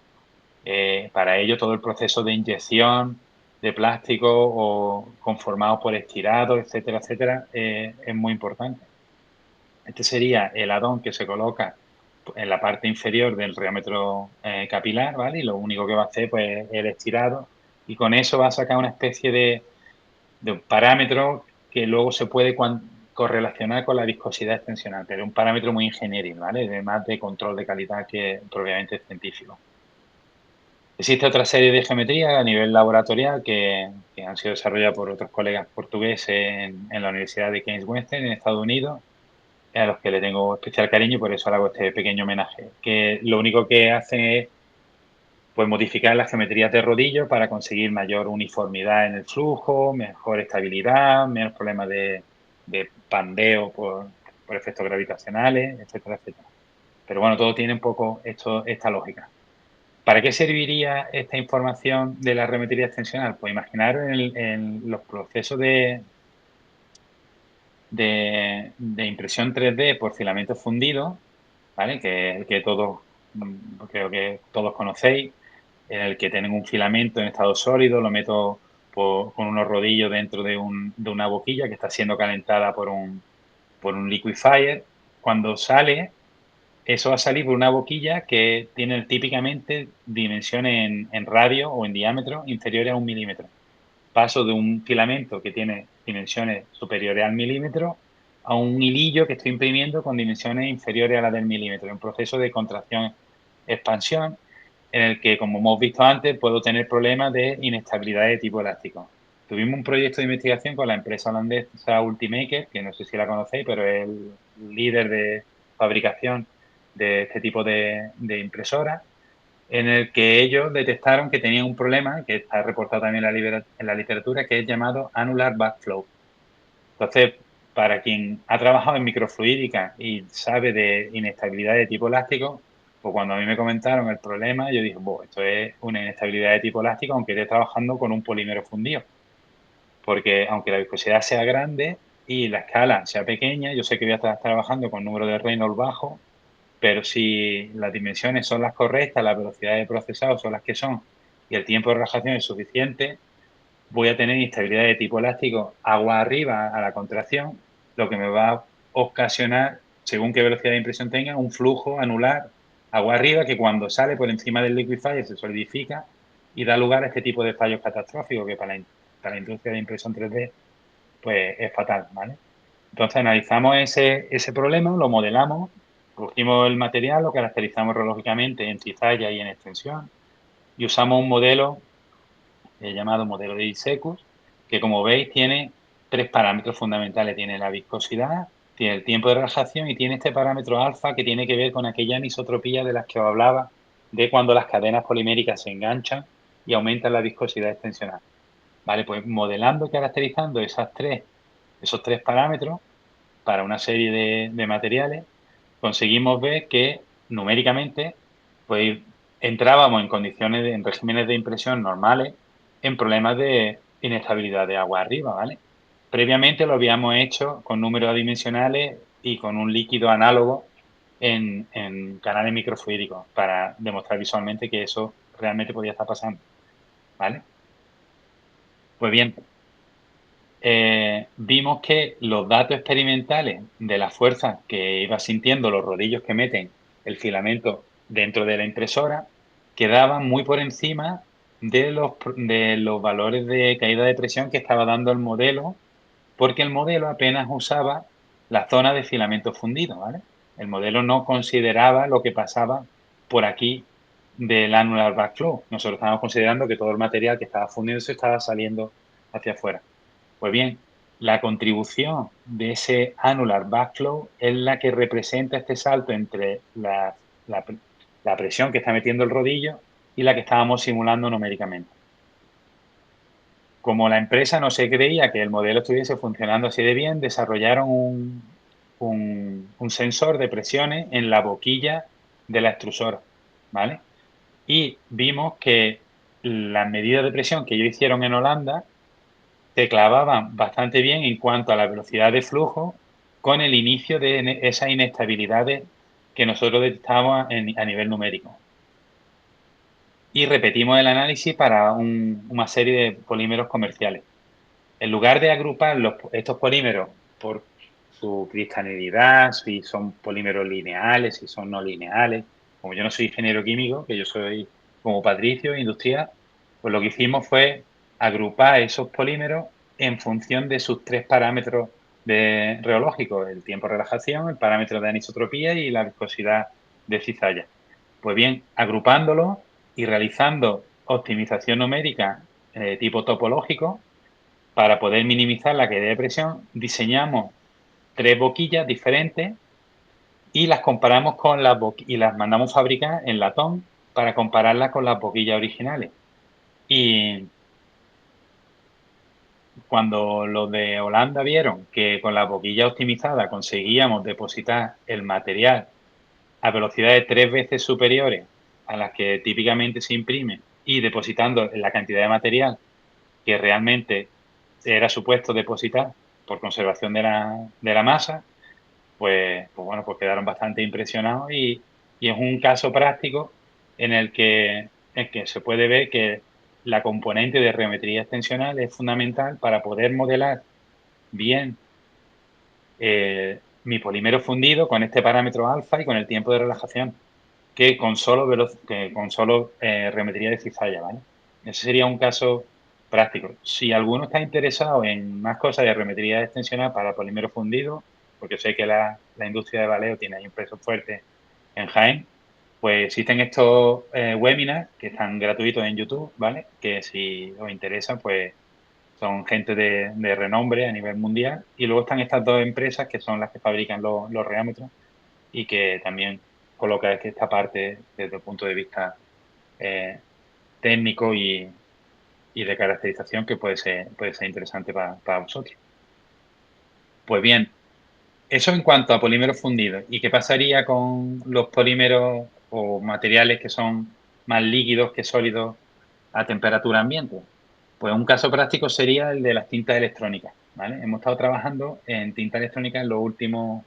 Para ello, todo el proceso de inyección de plástico o conformados por estirados, etcétera, etcétera, es muy importante. Este sería el adón que se coloca en la parte inferior del diámetro capilar, ¿vale? Y lo único que va a hacer, pues, es el estirado. Y con eso va a sacar una especie de un parámetro que luego se puede correlacionar con la viscosidad extensional, pero un parámetro muy ingenieril, ¿vale? De más de control de calidad que propiamente científico. Existe otra serie de geometrías a nivel laboratorial que han sido desarrolladas por otros colegas portugueses en la Universidad de Keynes Western en Estados Unidos, a los que le tengo especial cariño y por eso le hago este pequeño homenaje, que lo único que hacen es, pues, modificar las geometrías de rodillo para conseguir mayor uniformidad en el flujo, mejor estabilidad, menos problemas de pandeo por efectos gravitacionales, etcétera, etcétera. Pero bueno, todo tiene un poco esta lógica. ¿Para qué serviría esta información de la geometría extensional? Pues imaginar en los procesos de impresión 3D por filamentos fundidos, ¿vale? Que todos, creo que todos conocéis, en el que tienen un filamento en estado sólido, lo meto con unos rodillos dentro de una boquilla que está siendo calentada por un liquefier. Cuando sale, eso va a salir por una boquilla que tiene típicamente dimensiones en radio o en diámetro inferiores a 1 milímetro. Paso de un filamento que tiene dimensiones superiores al milímetro a un hilillo que estoy imprimiendo con dimensiones inferiores a las del milímetro. Un proceso de contracción-expansión en el que, como hemos visto antes, puedo tener problemas de inestabilidad de tipo elástico. Tuvimos un proyecto de investigación con la empresa holandesa Ultimaker, que no sé si la conocéis, pero es el líder de fabricación de este tipo de impresoras, en el que ellos detectaron que tenían un problema, que está reportado también en la literatura, que es llamado annular backflow. Entonces, para quien ha trabajado en microfluídica y sabe de inestabilidad de tipo elástico, pues cuando a mí me comentaron el problema, yo dije, esto es una inestabilidad de tipo elástico, aunque esté trabajando con un polímero fundido. Porque aunque la viscosidad sea grande y la escala sea pequeña, yo sé que voy a estar trabajando con número de Reynolds bajo, pero si las dimensiones son las correctas, las velocidades de procesado son las que son y el tiempo de relajación es suficiente, voy a tener inestabilidad de tipo elástico agua arriba a la contracción, lo que me va a ocasionar, según qué velocidad de impresión tenga, un flujo anular agua arriba que cuando sale por encima del liquefier se solidifica y da lugar a este tipo de fallos catastróficos que para la industria de impresión 3D pues es fatal, ¿vale? Entonces analizamos ese problema, lo modelamos, cogimos el material, lo caracterizamos reológicamente en cizalla y en extensión y usamos un modelo llamado modelo de ISECUS, que, como veis, tiene 3 parámetros fundamentales. Tiene la viscosidad, tiene el tiempo de relajación y tiene este parámetro alfa que tiene que ver con aquella anisotropía de las que os hablaba, de cuando las cadenas poliméricas se enganchan y aumentan la viscosidad extensional. Vale, pues modelando y caracterizando esos tres parámetros para una serie de materiales, conseguimos ver que numéricamente, pues, entrábamos en condiciones, en regímenes de impresión normales, en problemas de inestabilidad de agua arriba, ¿vale? Previamente lo habíamos hecho con números adimensionales y con un líquido análogo en canales microfluídicos para demostrar visualmente que eso realmente podía estar pasando, ¿vale? Pues bien, vimos que los datos experimentales de las fuerzas que iba sintiendo los rodillos que meten el filamento dentro de la impresora quedaban muy por encima de los valores de caída de presión que estaba dando el modelo, porque el modelo apenas usaba la zona de filamento fundido, ¿vale? El modelo no consideraba lo que pasaba por aquí del annular backflow. Nosotros estábamos considerando que todo el material que estaba fundiéndose estaba saliendo hacia afuera. Pues bien, la contribución de ese annular backflow es la que representa este salto entre la presión que está metiendo el rodillo y la que estábamos simulando numéricamente. Como la empresa no se creía que el modelo estuviese funcionando así de bien, desarrollaron un sensor de presiones en la boquilla de la extrusora, ¿vale? Y vimos que las medidas de presión que ellos hicieron en Holanda se clavaban bastante bien en cuanto a la velocidad de flujo con el inicio de esas inestabilidades que nosotros detectábamos a nivel numérico. Y repetimos el análisis para una serie de polímeros comerciales. En lugar de agrupar estos polímeros por su cristalinidad, si son polímeros lineales, si son no lineales, como yo no soy ingeniero químico, que yo soy como Patricio, industrial, pues lo que hicimos fue agrupar esos polímeros en función de sus tres parámetros reológicos, el tiempo de relajación, el parámetro de anisotropía y la viscosidad de cizalla. Pues bien, agrupándolos y realizando optimización numérica tipo topológico, para poder minimizar la caída de presión, diseñamos tres boquillas diferentes y las comparamos con y las mandamos fabricar en latón para compararlas con las boquillas originales. Y cuando los de Holanda vieron que con la boquilla optimizada conseguíamos depositar el material a velocidades 3 veces superiores a las que típicamente se imprime y depositando la cantidad de material que realmente era supuesto depositar por conservación de la masa, pues bueno, pues quedaron bastante impresionados y es un caso práctico en que se puede ver que la componente de geometría extensional es fundamental para poder modelar bien mi polímero fundido con este parámetro alfa y con el tiempo de relajación, que con solo, geometría de cizalla, ¿vale? Ese sería un caso práctico. Si alguno está interesado en más cosas de geometría extensional para polímero fundido, porque sé que la industria de Valeo tiene ahí un peso fuerte en Jaén, pues existen estos webinars que están gratuitos en YouTube, ¿vale? Que si os interesa, pues son gente de renombre a nivel mundial. Y luego están estas dos empresas que son las que fabrican los reómetros y que también coloca esta parte desde el punto de vista eh, técnico y de caracterización que puede ser interesante para vosotros. Pues bien, eso en cuanto a polímeros fundidos. ¿Y qué pasaría con los polímeros o materiales que son más líquidos que sólidos a temperatura ambiente? Pues un caso práctico sería el de las tintas electrónicas, ¿vale? Hemos estado trabajando en tinta electrónica en los últimos,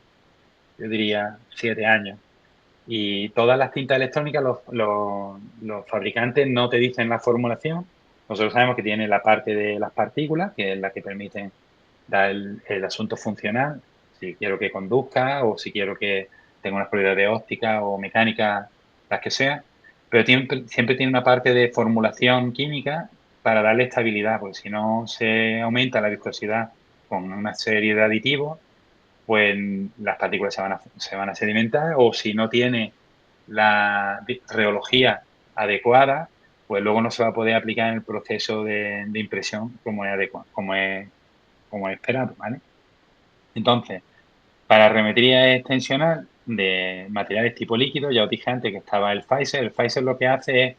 yo diría, 7 años. Y todas las tintas electrónicas, los fabricantes no te dicen la formulación. Nosotros sabemos que tiene la parte de las partículas, que es la que permite dar el asunto funcional, si quiero que conduzca o si quiero que tenga unas propiedades ópticas o mecánicas, las que sean. Pero siempre tiene una parte de formulación química para darle estabilidad, porque si no se aumenta la viscosidad con una serie de aditivos, pues las partículas se van a sedimentar o si no tiene la reología adecuada, pues luego no se va a poder aplicar en el proceso de impresión como es adecuado, como es esperado, ¿vale? Entonces, para remetría extensional de materiales tipo líquido, ya os dije antes que estaba el Pfizer. El Pfizer lo que hace es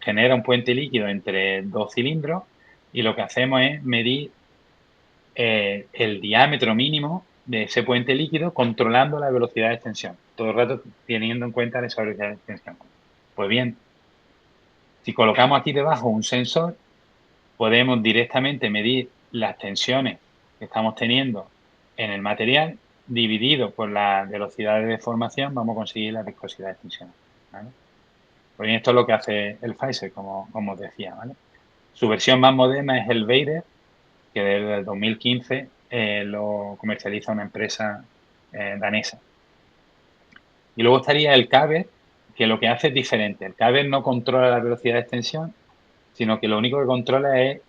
genera un puente líquido entre dos cilindros y lo que hacemos es medir el diámetro mínimo de ese puente líquido controlando la velocidad de extensión, todo el rato teniendo en cuenta esa velocidad de extensión. Pues bien, si colocamos aquí debajo un sensor, podemos directamente medir las tensiones que estamos teniendo en el material, dividido por la velocidad de deformación, vamos a conseguir la viscosidad de extensión, ¿vale? Pues bien, esto es lo que hace el Pfizer, como os decía, ¿vale? Su versión más moderna es el Vader, que desde el 2015 lo comercializa una empresa danesa. Y luego estaría el Caber, que lo que hace es diferente. El Caber no controla la velocidad de extensión, sino que lo único que controla es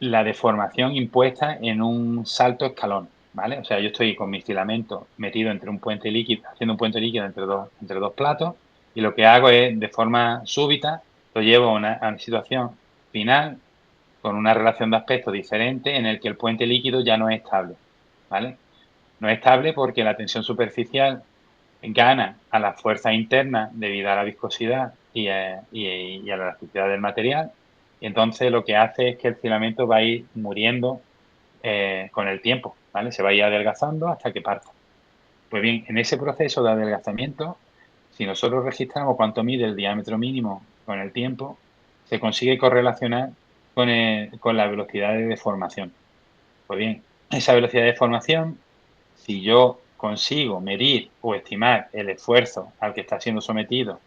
la deformación impuesta en un salto escalón, ¿vale? O sea, yo estoy con mis filamentos metido entre un puente líquido, haciendo un puente líquido entre dos platos, y lo que hago es, de forma súbita, lo llevo a una situación final con una relación de aspecto diferente en el que el puente líquido ya no es estable, ¿vale? No es estable porque la tensión superficial gana a la fuerza interna debido a la viscosidad y a la elasticidad del material. Y entonces lo que hace es que el filamento va a ir muriendo con el tiempo, ¿vale? Se va a ir adelgazando hasta que parta. Pues bien, en ese proceso de adelgazamiento, si nosotros registramos cuánto mide el diámetro mínimo con el tiempo, se consigue correlacionar con la velocidad de deformación. Pues bien, esa velocidad de deformación, si yo consigo medir o estimar el esfuerzo al que está siendo sometido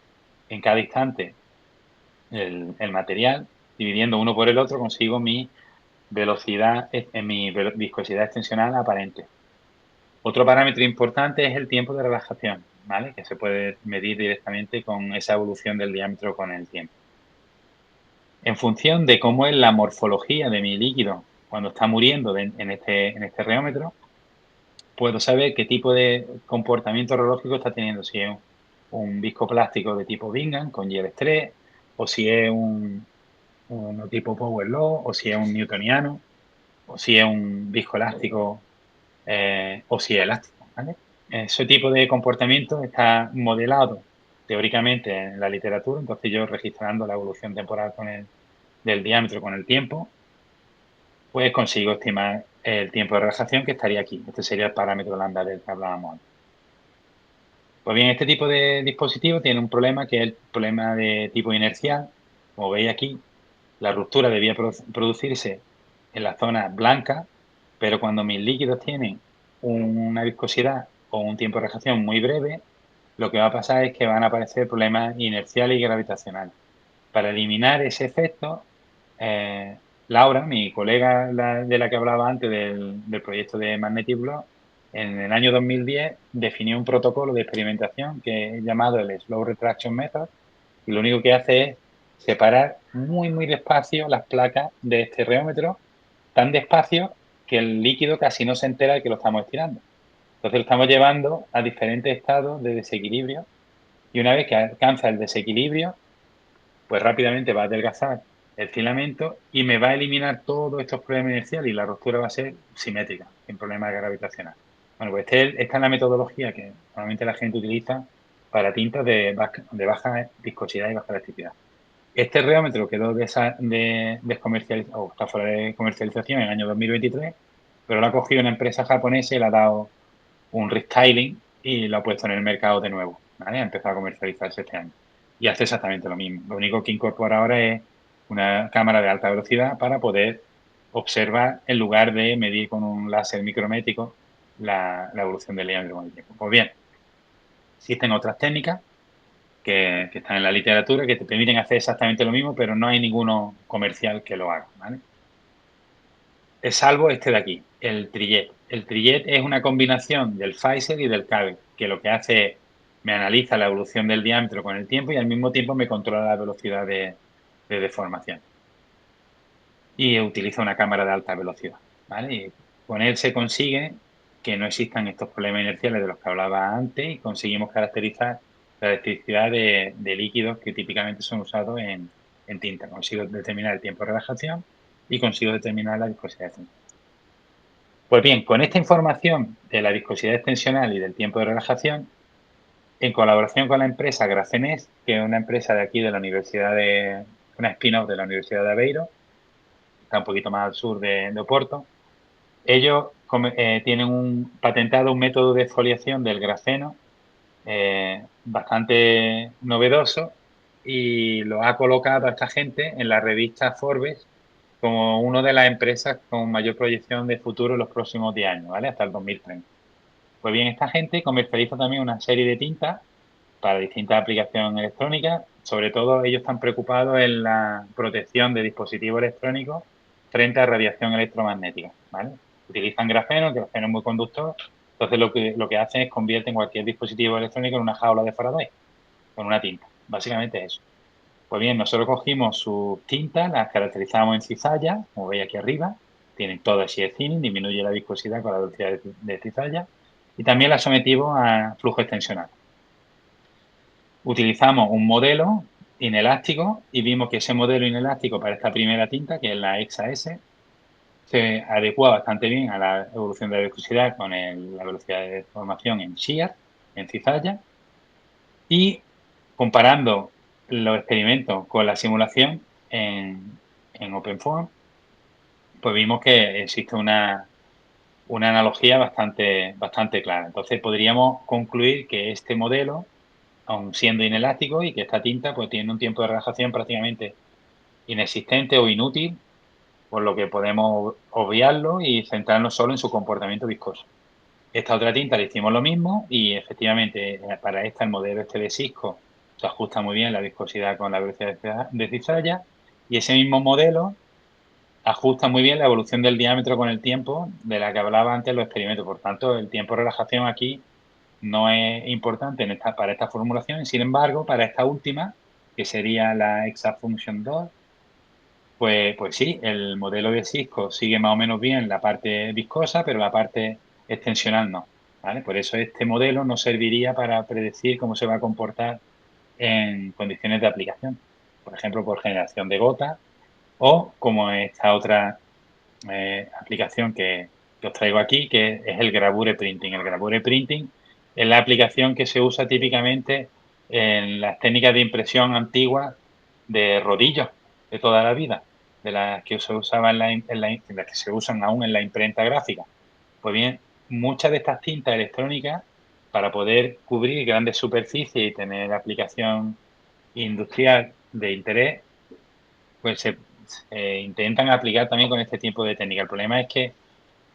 en cada instante el material, dividiendo uno por el otro, consigo mi velocidad, en mi viscosidad extensional aparente. Otro parámetro importante es el tiempo de relajación, ¿vale? Que se puede medir directamente con esa evolución del diámetro con el tiempo. En función de cómo es la morfología de mi líquido cuando está muriendo en este reómetro, puedo saber qué tipo de comportamiento reológico está teniendo, si es un viscoplástico de tipo Bingham con gel estrés, o si es un tipo Power Law, o si es un newtoniano, o si es un viscoelástico, o si es elástico, ¿vale? Ese tipo de comportamiento está modelado teóricamente en la literatura, entonces yo registrando la evolución temporal del diámetro con el tiempo, pues consigo estimar el tiempo de relajación que estaría aquí. Este sería el parámetro lambda del que hablábamos antes. Pues bien, este tipo de dispositivo tiene un problema que es el problema de tipo inercial. Como veis aquí, la ruptura debía producirse en la zona blanca, pero cuando mis líquidos tienen una viscosidad o un tiempo de relajación muy breve, lo que va a pasar es que van a aparecer problemas inerciales y gravitacionales. Para eliminar ese efecto, Laura, mi colega de la que hablaba antes del proyecto de Magnetic Block, en el año 2010 definió un protocolo de experimentación que es llamado el Slow Retraction Method, y lo único que hace es separar muy despacio las placas de este reómetro, tan despacio que el líquido casi no se entera de que lo estamos estirando. Entonces lo estamos llevando a diferentes estados de desequilibrio, y una vez que alcanza el desequilibrio, pues rápidamente va a adelgazar el filamento y me va a eliminar todos estos problemas inerciales, y la ruptura va a ser simétrica, sin problemas gravitacionales. Bueno, pues esta es la metodología que normalmente la gente utiliza para tintas de baja viscosidad y baja elasticidad. Este reómetro quedó descomercializado, o está fuera de comercialización en el año 2023, pero lo ha cogido una empresa japonesa y le ha dado un restyling y lo ha puesto en el mercado de nuevo, ¿vale? Ha empezado a comercializarse este año. Y hace exactamente lo mismo. Lo único que incorpora ahora es una cámara de alta velocidad para poder observar, en lugar de medir con un láser micrométrico, la evolución del diámetro con el tiempo. Pues bien, existen otras técnicas que están en la literatura que te permiten hacer exactamente lo mismo, pero no hay ninguno comercial que lo haga, ¿vale? Es salvo este de aquí, el Trillet. El Trillet es una combinación del Pfizer y del Calv, que lo que hace es me analiza la evolución del diámetro con el tiempo y al mismo tiempo me controla la velocidad de deformación. Y utiliza una cámara de alta velocidad, ¿vale? Y con él se consigue que no existan estos problemas inerciales de los que hablaba antes, y conseguimos caracterizar la electricidad de líquidos que típicamente son usados en tinta. Consigo determinar el tiempo de relajación y consigo determinar la viscosidad. Pues bien, con esta información de la viscosidad extensional y del tiempo de relajación, en colaboración con la empresa Grafenes, que es una empresa de aquí de la una spin-off de la Universidad de Aveiro, está un poquito más al sur de Oporto, ellos tienen patentado un método de exfoliación del grafeno bastante novedoso, y lo ha colocado a esta gente en la revista Forbes como una de las empresas con mayor proyección de futuro en los próximos 10 años, ¿vale? Hasta el 2030. Pues bien, esta gente comercializa también una serie de tintas para distintas aplicaciones electrónicas. Sobre todo, ellos están preocupados en la protección de dispositivos electrónicos frente a radiación electromagnética, ¿vale? Utilizan grafeno, el grafeno es muy conductor, entonces lo que hacen es convierten cualquier dispositivo electrónico en una jaula de Faraday con una tinta. Básicamente eso. Pues bien, nosotros cogimos sus tintas, las caracterizamos en cizalla, como veis aquí arriba, tienen toda shear thinning, disminuye la viscosidad con la velocidad de cizalla, y también las sometimos a flujo extensional. Utilizamos un modelo inelástico y vimos que ese modelo inelástico para esta primera tinta, que es la Hexa S, se adecua bastante bien a la evolución de la viscosidad con la velocidad de deformación en shear, en cizalla, y comparando los experimentos con la simulación en OpenFOAM, pues vimos que existe una analogía bastante clara. Entonces podríamos concluir que este modelo, aun siendo inelástico y que esta tinta pues tiene un tiempo de relajación prácticamente inexistente o inútil, por lo que podemos obviarlo y centrarnos solo en su comportamiento viscoso. Esta otra tinta le hicimos lo mismo y efectivamente para esta el modelo este de Cisco se ajusta muy bien la viscosidad con la velocidad de cizalla y ese mismo modelo ajusta muy bien la evolución del diámetro con el tiempo de la que hablaba antes en los experimentos. Por tanto, el tiempo de relajación aquí no es importante para esta formulación. Sin embargo, para esta última, que sería la Exafunction 2, pues sí, el modelo de Cisco sigue más o menos bien la parte viscosa, pero la parte extensional no, ¿vale? Por eso este modelo no serviría para predecir cómo se va a comportar en condiciones de aplicación. Por ejemplo, por generación de gotas o como esta otra aplicación que os traigo aquí, que es el gravure printing. El gravure printing es la aplicación que se usa típicamente en las técnicas de impresión antiguas de rodillos de toda la vida, de las que se usaban las que se usan aún en la imprenta gráfica. Pues bien, muchas de estas tintas electrónicas, para poder cubrir grandes superficies y tener aplicación industrial de interés, pues se intentan aplicar también con este tipo de técnica. El problema es que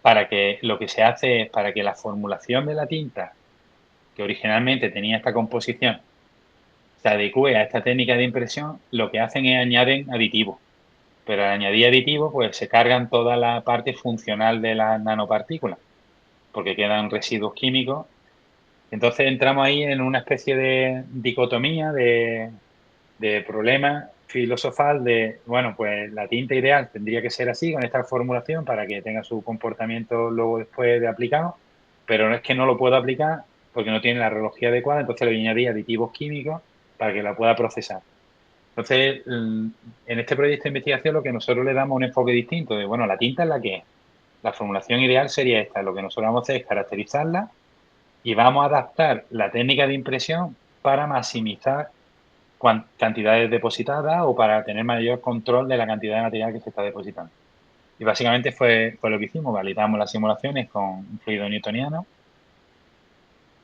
para que lo que se hace es para que la formulación de la tinta, que originalmente tenía esta composición, se adecue a esta técnica de impresión, lo que hacen es añaden aditivos. Pero al añadir aditivos, pues se cargan toda la parte funcional de las nanopartículas, porque quedan residuos químicos. Entonces entramos ahí en una especie de dicotomía de problema filosofal de, bueno, pues la tinta ideal tendría que ser así, con esta formulación, para que tenga su comportamiento luego después de aplicado, pero no es que no lo pueda aplicar porque no tiene la reología adecuada, entonces le añadí aditivos químicos para que la pueda procesar. Entonces, en este proyecto de investigación lo que nosotros le damos un enfoque distinto de, bueno, la tinta es la que es. La formulación ideal sería esta. Lo que nosotros vamos a hacer es caracterizarla y vamos a adaptar la técnica de impresión para maximizar cantidades depositadas o para tener mayor control de la cantidad de material que se está depositando. Y básicamente fue lo que hicimos, validamos las simulaciones con un fluido newtoniano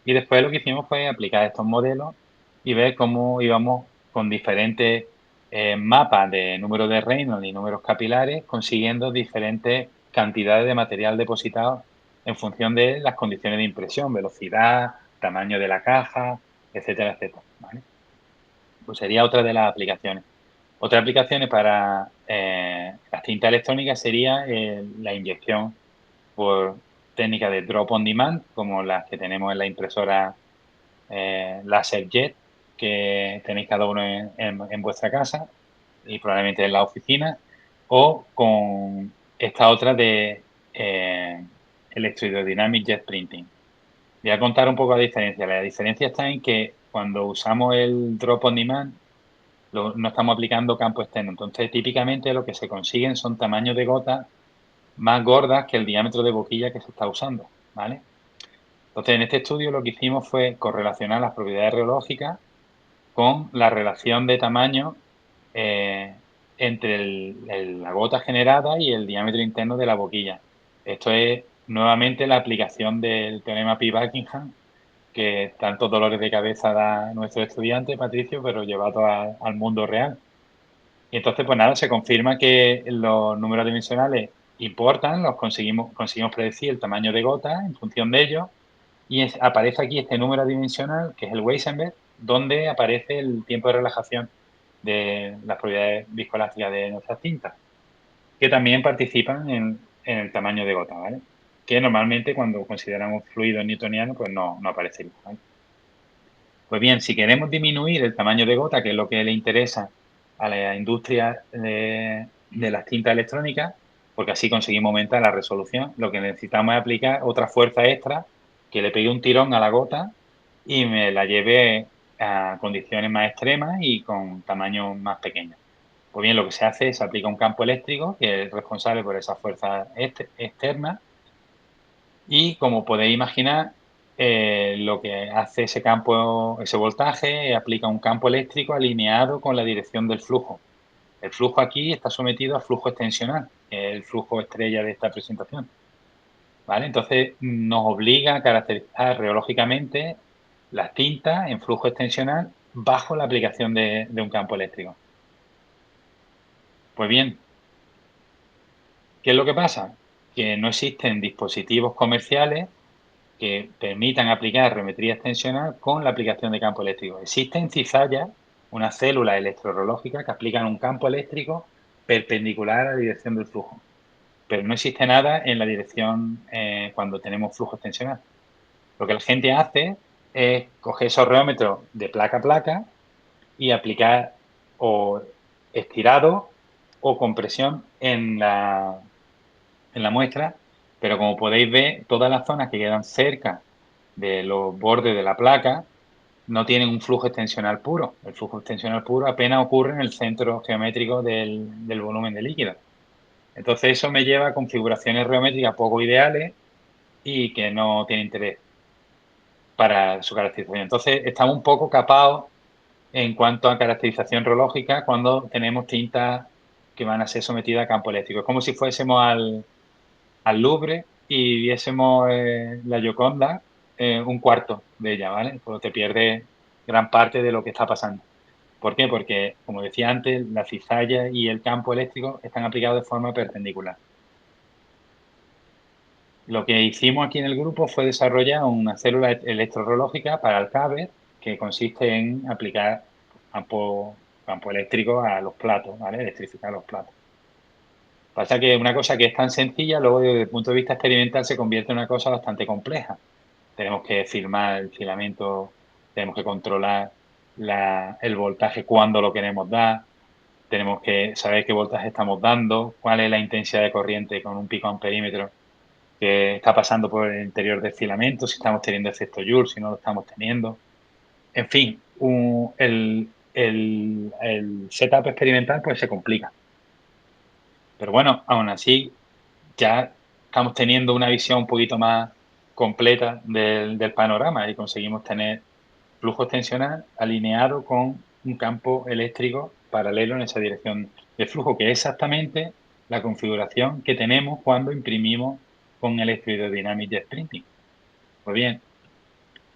y después lo que hicimos fue aplicar estos modelos y ver cómo íbamos con diferentes mapas de número de Reynolds y números capilares consiguiendo diferentes cantidades de material depositado en función de las condiciones de impresión, velocidad, tamaño de la caja, etcétera, etcétera, ¿vale? Pues sería otra de las aplicaciones. Otras aplicaciones para las tintas electrónicas sería la inyección por técnicas de drop on demand, como las que tenemos en la impresora LaserJet, que tenéis cada uno en vuestra casa y probablemente en la oficina, o con esta otra de Electrohydrodynamic Jet Printing. Voy a contar un poco la diferencia. La diferencia está en que cuando usamos el drop on demand, no estamos aplicando campo externo. Entonces, típicamente lo que se consiguen son tamaños de gotas más gordas que el diámetro de boquilla que se está usando, ¿vale? Entonces, en este estudio lo que hicimos fue correlacionar las propiedades reológicas con la relación de tamaño eh, entre la gota generada y el diámetro interno de la boquilla. Esto es nuevamente la aplicación del teorema Pi-Buckingham, que tantos dolores de cabeza da nuestro estudiante, Patricio, pero llevado al mundo real. Y entonces, pues nada, se confirma que los números dimensionales importan, conseguimos predecir el tamaño de gota en función de ello, y aparece aquí este número dimensional, que es el Weisenberg, donde aparece el tiempo de relajación de las propiedades viscoelásticas de nuestras tintas, que también participan en el tamaño de gota, ¿vale? Que normalmente cuando consideramos fluido newtoniano, pues no aparecería, ¿vale? Pues bien, si queremos disminuir el tamaño de gota, que es lo que le interesa a la industria de las tintas electrónicas, porque así conseguimos aumentar la resolución. Lo que necesitamos es aplicar otra fuerza extra que le pegue un tirón a la gota y me la lleve a condiciones más extremas y con tamaños más pequeños. Pues bien, lo que se hace es aplicar un campo eléctrico que es responsable por esa fuerza externa y, como podéis imaginar, lo que hace ese campo, ese voltaje, aplica un campo eléctrico alineado con la dirección del flujo. El flujo aquí está sometido a flujo extensional, que es el flujo estrella de esta presentación. ¿Vale? Entonces, nos obliga a caracterizar reológicamente las tintas en flujo extensional bajo la aplicación de un campo eléctrico. Pues bien, ¿qué es lo que pasa? Que no existen dispositivos comerciales que permitan aplicar geometría extensional con la aplicación de campo eléctrico. Existen cizallas, unas células electrorológicas que aplican un campo eléctrico perpendicular a la dirección del flujo, pero no existe nada en la dirección cuando tenemos flujo extensional. Lo que la gente hace es coger esos reómetros de placa a placa y aplicar o estirado o compresión en la muestra, pero como podéis ver, todas las zonas que quedan cerca de los bordes de la placa no tienen un flujo extensional puro. El flujo extensional puro apenas ocurre en el centro geométrico del volumen de líquido. Entonces eso me lleva a configuraciones geométricas poco ideales y que no tienen interés para su caracterización. Entonces estamos un poco capados en cuanto a caracterización reológica cuando tenemos tintas que van a ser sometidas a campo eléctrico. Es como si fuésemos al Louvre y viésemos la Gioconda, un cuarto de ella, ¿vale? Pues te pierdes gran parte de lo que está pasando. ¿Por qué? Porque, como decía antes, la cizalla y el campo eléctrico están aplicados de forma perpendicular. Lo que hicimos aquí en el grupo fue desarrollar una célula electrorológica para el CABER, que consiste en aplicar campo eléctrico a los platos, ¿vale? Electrificar los platos. Pasa que una cosa que es tan sencilla, luego desde el punto de vista experimental se convierte en una cosa bastante compleja. Tenemos que filmar el filamento, tenemos que controlar el voltaje cuando lo queremos dar, tenemos que saber qué voltaje estamos dando, cuál es la intensidad de corriente con un pico amperímetro que está pasando por el interior del filamento, si estamos teniendo efecto Joule, si no lo estamos teniendo. En fin, el setup experimental pues se complica. Pero bueno, aún así ya estamos teniendo una visión un poquito más completa del panorama y conseguimos tener flujo extensional alineado con un campo eléctrico paralelo en esa dirección de flujo, que es exactamente la configuración que tenemos cuando imprimimos con Electrohydrodynamic Jet Printing. Pues bien,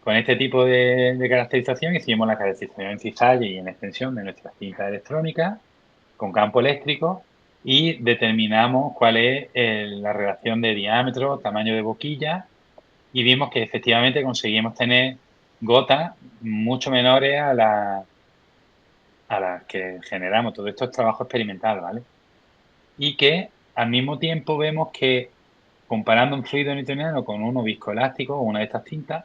con este tipo de caracterización hicimos la caracterización en cizalla y en extensión de nuestras cintas electrónicas con campo eléctrico y determinamos cuál es la relación de diámetro, tamaño de boquilla y vimos que efectivamente conseguimos tener gotas mucho menores a las que generamos. Todo esto es trabajo experimental, ¿vale? Y que al mismo tiempo vemos que comparando un fluido newtoniano con uno viscoelástico o una de estas tintas,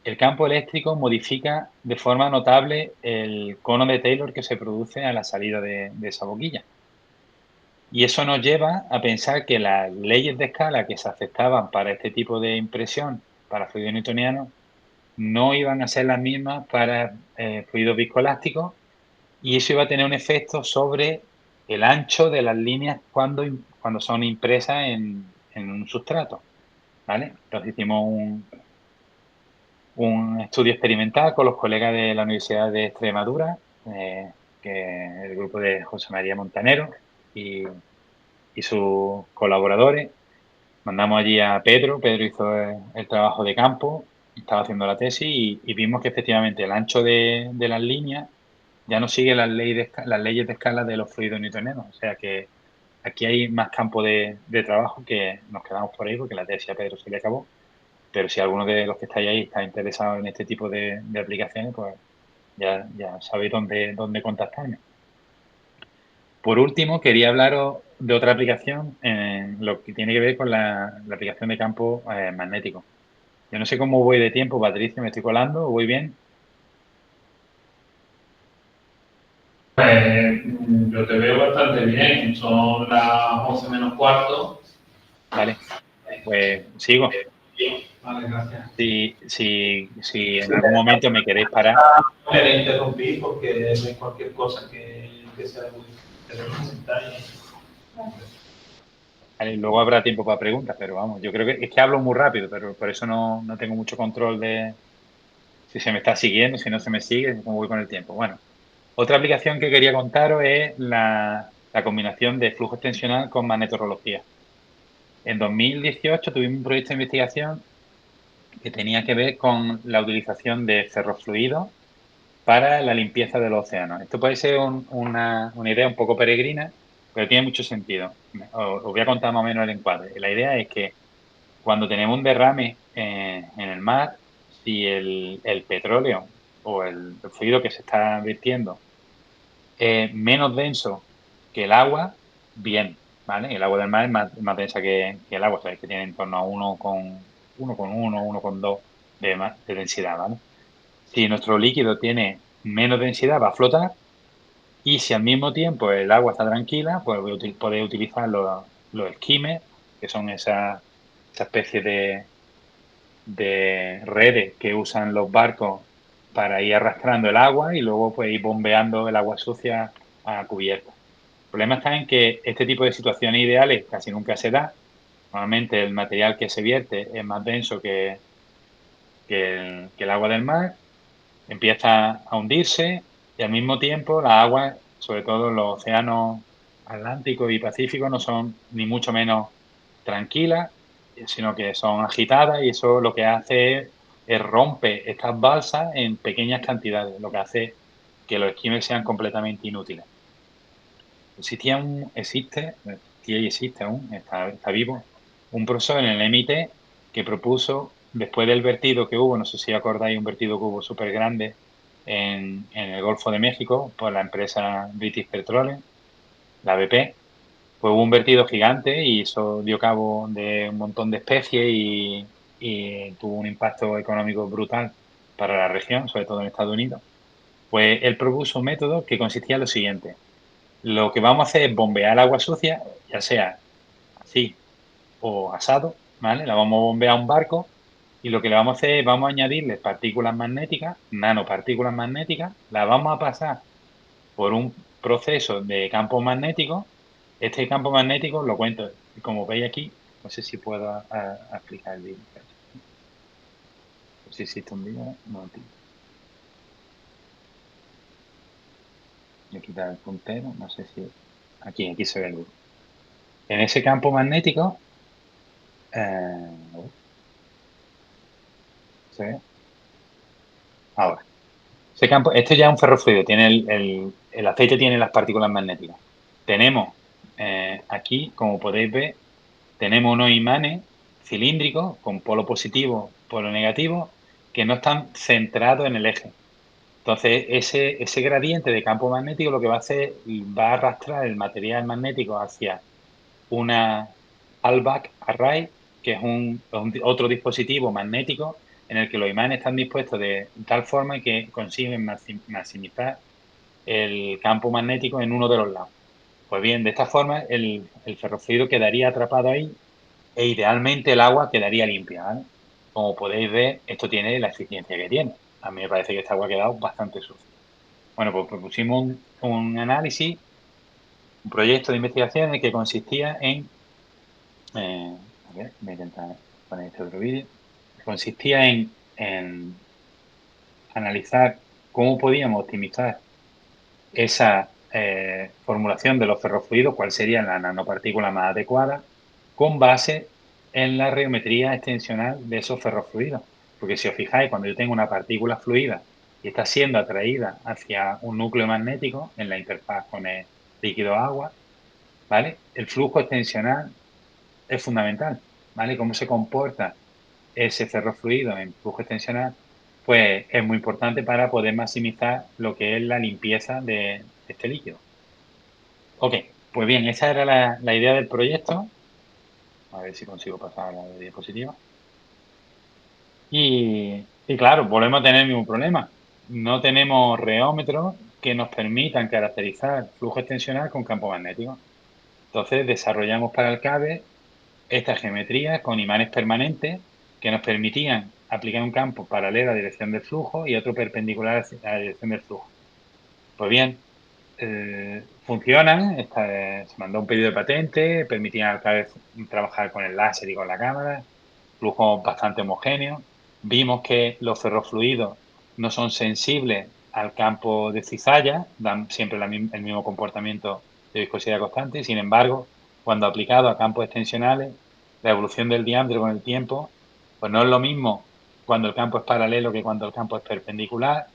el campo eléctrico modifica de forma notable el cono de Taylor que se produce a la salida de esa boquilla. Y eso nos lleva a pensar que las leyes de escala que se aceptaban para este tipo de impresión para fluidos newtonianos no iban a ser las mismas para fluidos viscoelásticos y eso iba a tener un efecto sobre el ancho de las líneas cuando son impresas en un sustrato, ¿vale? Entonces hicimos un estudio experimental con los colegas de la Universidad de Extremadura, que es el grupo de José María Montanero y sus colaboradores. Mandamos allí a Pedro, Pedro hizo el trabajo de campo, estaba haciendo la tesis y vimos que efectivamente el ancho de las líneas ya no sigue las leyes de escala de los fluidos newtonianos. O sea que aquí hay más campo de trabajo que nos quedamos por ahí porque la tesis a Pedro se le acabó. Pero si alguno de los que estáis ahí está interesado en este tipo de aplicaciones, pues ya sabéis dónde contactarme. Por último, quería hablaros de otra aplicación en lo que tiene que ver con la aplicación de campo magnético. Yo no sé cómo voy de tiempo, Patricia, ¿me estoy colando o voy bien? Pues yo te veo bastante bien, son las 11 menos cuarto. Vale, pues sigo. Vale, gracias. Si en algún momento me queréis parar, Me interrumpí porque no hay cualquier cosa que sea muy interesante. vale, luego habrá tiempo para preguntas, pero vamos, yo creo que es que hablo muy rápido, pero por eso no tengo mucho control de si se me está siguiendo, si no se me sigue, cómo voy con el tiempo. Bueno, otra aplicación que quería contaros es la combinación de flujo extensional con magnetorología. En 2018 tuvimos un proyecto de investigación que tenía que ver con la utilización de ferrofluidos para la limpieza del océano. Esto puede ser una idea un poco peregrina, pero tiene mucho sentido. Os voy a contar más o menos el encuadre. La idea es que cuando tenemos un derrame en el mar, si el petróleo o el fluido que se está vertiendo es menos denso que el agua, bien, ¿vale? El agua del mar es más densa que el agua, sabéis que tiene en torno a 1,2 de densidad, ¿vale? Si nuestro líquido tiene menos densidad, va a flotar. Y si al mismo tiempo el agua está tranquila, pues podéis utilizar los esquimes, que son esa especie de redes que usan los barcos para ir arrastrando el agua y luego pues ir bombeando el agua sucia a cubierta. El problema está en que este tipo de situaciones ideales casi nunca se da. Normalmente el material que se vierte es más denso que el agua del mar, empieza a hundirse y al mismo tiempo las aguas, sobre todo los océanos Atlántico y Pacífico, no son ni mucho menos tranquilas, sino que son agitadas y eso lo que hace es rompe estas balsas en pequeñas cantidades, lo que hace que los esquímenes sean completamente inútiles. Existía y existe aún, está vivo, un profesor en el MIT que propuso, después del vertido que hubo, no sé si acordáis, un vertido que hubo súper grande en el Golfo de México por la empresa British Petroleum, la BP, pues hubo un vertido gigante y eso dio cabo de un montón de especies y tuvo un impacto económico brutal para la región, sobre todo en Estados Unidos. Pues él propuso un método que consistía en lo siguiente: lo que vamos a hacer es bombear el agua sucia, ya sea así o asado, ¿vale? La vamos a bombear a un barco y lo que le vamos a hacer es vamos a añadirle partículas magnéticas, nanopartículas magnéticas, las vamos a pasar por un proceso de campo magnético. Este campo magnético, lo cuento, como veis aquí, no sé si puedo explicar el vídeo. Si existe un vídeo, un momentito. Voy a quitar el puntero, no sé si... Aquí se ve el vídeo. En ese campo magnético, ¿se ve? Ahora. Ese campo, este ya es un ferrofluido, tiene el aceite tiene las partículas magnéticas. Tenemos aquí, como podéis ver, tenemos unos imanes cilíndricos con polo positivo, polo negativo, que no están centrados en el eje. Entonces, ese gradiente de campo magnético lo que va a hacer, va a arrastrar el material magnético hacia una Hallback Array, que es otro dispositivo magnético en el que los imanes están dispuestos de tal forma que consiguen maximizar el campo magnético en uno de los lados. Pues bien, de esta forma el ferrofluido quedaría atrapado ahí e idealmente el agua quedaría limpia, ¿vale? Como podéis ver, esto tiene la eficiencia que tiene. A mí me parece que esta agua ha quedado bastante sucia. Bueno, pues propusimos un análisis, un proyecto de investigación en el que consistía a ver, voy a intentar poner este otro vídeo. Consistía en analizar cómo podíamos optimizar esa formulación de los ferrofluidos, cuál sería la nanopartícula más adecuada, con base en la geometría extensional de esos ferrofluidos. Porque si os fijáis, cuando yo tengo una partícula fluida y está siendo atraída hacia un núcleo magnético en la interfaz con el líquido agua, ¿vale? El flujo extensional es fundamental, ¿vale? Cómo se comporta ese ferrofluido en flujo extensional, pues es muy importante para poder maximizar lo que es la limpieza de este líquido. Ok, pues bien, esa era la idea del proyecto. A ver si consigo pasar a la diapositiva. Y claro, volvemos a tener el mismo problema. No tenemos reómetros que nos permitan caracterizar flujo extensional con campo magnético. Entonces desarrollamos para el CABE esta geometría con imanes permanentes que nos permitían aplicar un campo paralelo a la dirección del flujo y otro perpendicular a la dirección del flujo. Pues bien, funcionan, se mandó un pedido de patente, permitían al CABE trabajar con el láser y con la cámara, flujo bastante homogéneo. Vimos que los ferrofluidos no son sensibles al campo de cizalla, dan siempre el mismo comportamiento de viscosidad constante, y sin embargo, cuando aplicado a campos extensionales, la evolución del diámetro con el tiempo, pues no es lo mismo cuando el campo es paralelo que cuando el campo es perpendicular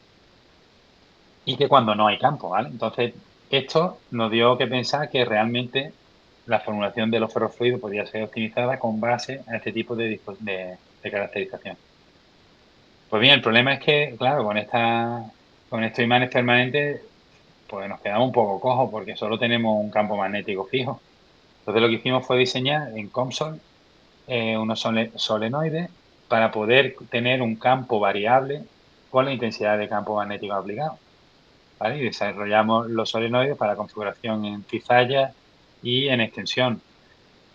y que cuando no hay campo, ¿vale? Entonces, esto nos dio que pensar que realmente la formulación de los ferrofluidos podía ser optimizada con base a este tipo de caracterización. Pues bien, el problema es que, claro, con estos imanes permanentes, pues nos quedamos un poco cojos porque solo tenemos un campo magnético fijo. Entonces lo que hicimos fue diseñar en COMSOL unos solenoides para poder tener un campo variable con la intensidad de campo magnético aplicado, ¿vale? Y desarrollamos los solenoides para configuración en cizalla y en extensión.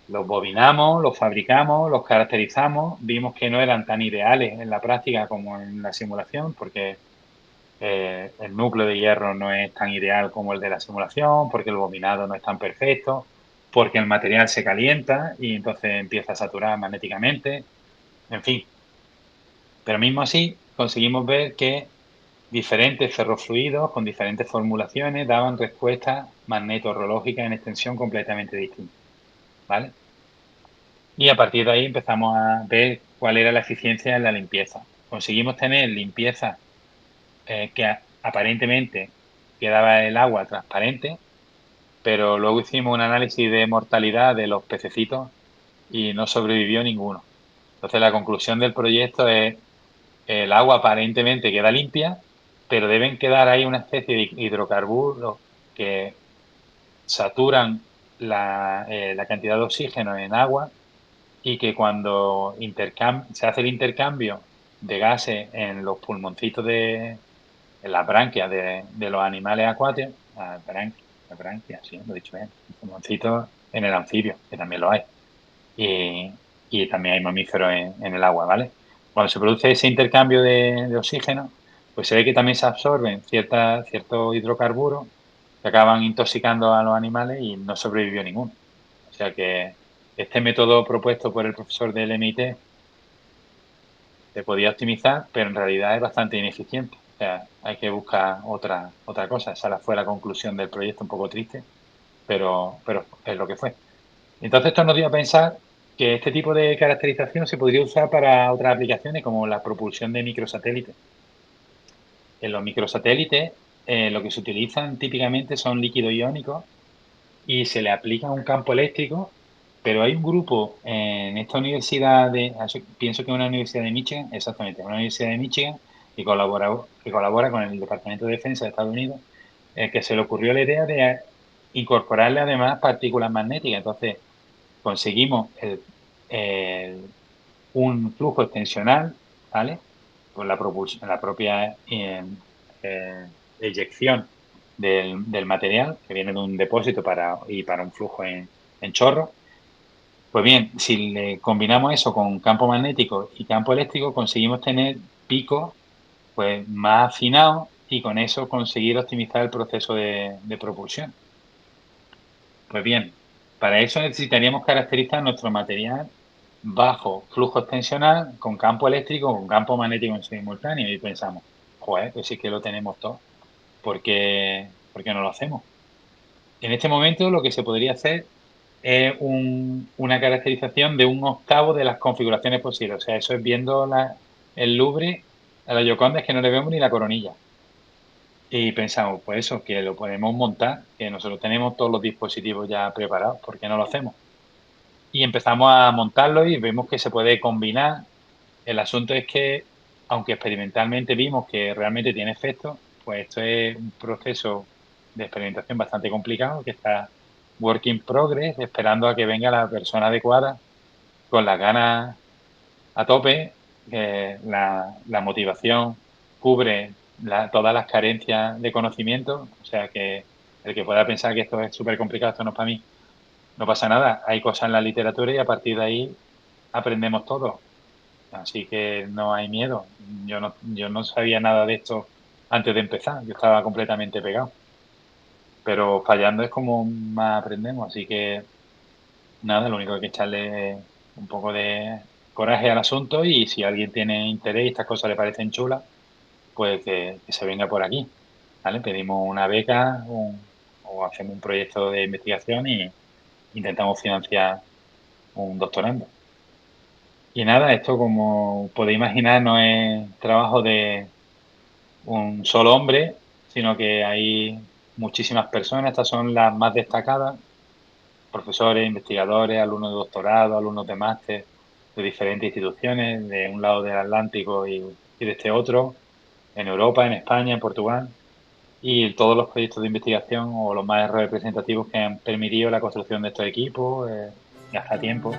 Los bobinamos, los fabricamos, los caracterizamos, vimos que no eran tan ideales en la práctica como en la simulación, porque el núcleo de hierro no es tan ideal como el de la simulación, porque el bobinado no es tan perfecto, porque el material se calienta y entonces empieza a saturar magnéticamente, en fin. Pero mismo así conseguimos ver que diferentes ferrofluidos con diferentes formulaciones daban respuestas magnetorrológicas en extensión completamente distintas, ¿vale? Y a partir de ahí empezamos a ver cuál era la eficiencia en la limpieza. Conseguimos tener limpieza que aparentemente quedaba el agua transparente, pero luego hicimos un análisis de mortalidad de los pececitos y no sobrevivió ninguno. Entonces la conclusión del proyecto es el agua aparentemente queda limpia, pero deben quedar ahí una especie de hidrocarburos que saturan la cantidad de oxígeno en agua y que cuando se hace el intercambio de gases en los pulmoncitos en las branquias de los animales acuáticos, las branquias, sí, lo he dicho bien, los pulmoncitos en el anfibio, que también lo hay, y también hay mamíferos en el agua, ¿vale? Cuando se produce ese intercambio de oxígeno, pues se ve que también se absorben ciertos hidrocarburos que acaban intoxicando a los animales y no sobrevivió ninguno. O sea que este método propuesto por el profesor del MIT se podía optimizar, pero en realidad es bastante ineficiente. O sea, hay que buscar otra cosa. Esa fue la conclusión del proyecto, un poco triste, pero es lo que fue. Entonces esto nos dio a pensar que este tipo de caracterización se podría usar para otras aplicaciones como la propulsión de microsatélites. En los microsatélites lo que se utilizan típicamente son líquidos iónicos y se le aplica un campo eléctrico, pero hay un grupo en esta universidad pienso que es una universidad de Michigan, exactamente, una universidad de Michigan que colabora con el Departamento de Defensa de Estados Unidos, que se le ocurrió la idea de incorporarle además partículas magnéticas. Entonces, conseguimos un flujo extensional, ¿vale? Con la propia eyección del material que viene de un depósito para un flujo en chorro. Pues bien, si le combinamos eso con campo magnético y campo eléctrico, conseguimos tener picos pues, más afinados y con eso conseguir optimizar el proceso de propulsión. Pues bien, para eso necesitaríamos caracterizar nuestro material bajo flujo extensional, con campo eléctrico, con campo magnético en simultáneo. Y pensamos, joder, pues sí que lo tenemos todo. ¿Por qué no lo hacemos? En este momento lo que se podría hacer es una caracterización de un octavo de las configuraciones posibles. O sea, eso es viendo el Louvre, a la Gioconda es que no le vemos ni la coronilla. Y pensamos, pues eso, que lo podemos montar, que nosotros tenemos todos los dispositivos ya preparados, ¿por qué no lo hacemos? Y empezamos a montarlo y vemos que se puede combinar. El asunto es que, aunque experimentalmente vimos que realmente tiene efecto, pues esto es un proceso de experimentación bastante complicado que está work in progress, esperando a que venga la persona adecuada, con las ganas a tope, que la motivación cubre todas las carencias de conocimiento. O sea, que el que pueda pensar que esto es súper complicado, esto no es para mí, no pasa nada. Hay cosas en la literatura y a partir de ahí aprendemos todo. Así que no hay miedo. Yo no sabía nada de esto antes de empezar. Yo estaba completamente pegado. Pero fallando es como más aprendemos. Así que nada, lo único que hay que echarle un poco de coraje al asunto y si alguien tiene interés y estas cosas le parecen chulas, pues que se venga por aquí. ¿Vale? Pedimos una beca o hacemos un proyecto de investigación y intentamos financiar un doctorando. Y nada, esto como podéis imaginar no es trabajo de un solo hombre, sino que hay muchísimas personas, estas son las más destacadas, profesores, investigadores, alumnos de doctorado, alumnos de máster de diferentes instituciones, de un lado del Atlántico y de este otro, en Europa, en España, en Portugal, y todos los proyectos de investigación o los más representativos que han permitido la construcción de estos equipos, ya hace tiempo.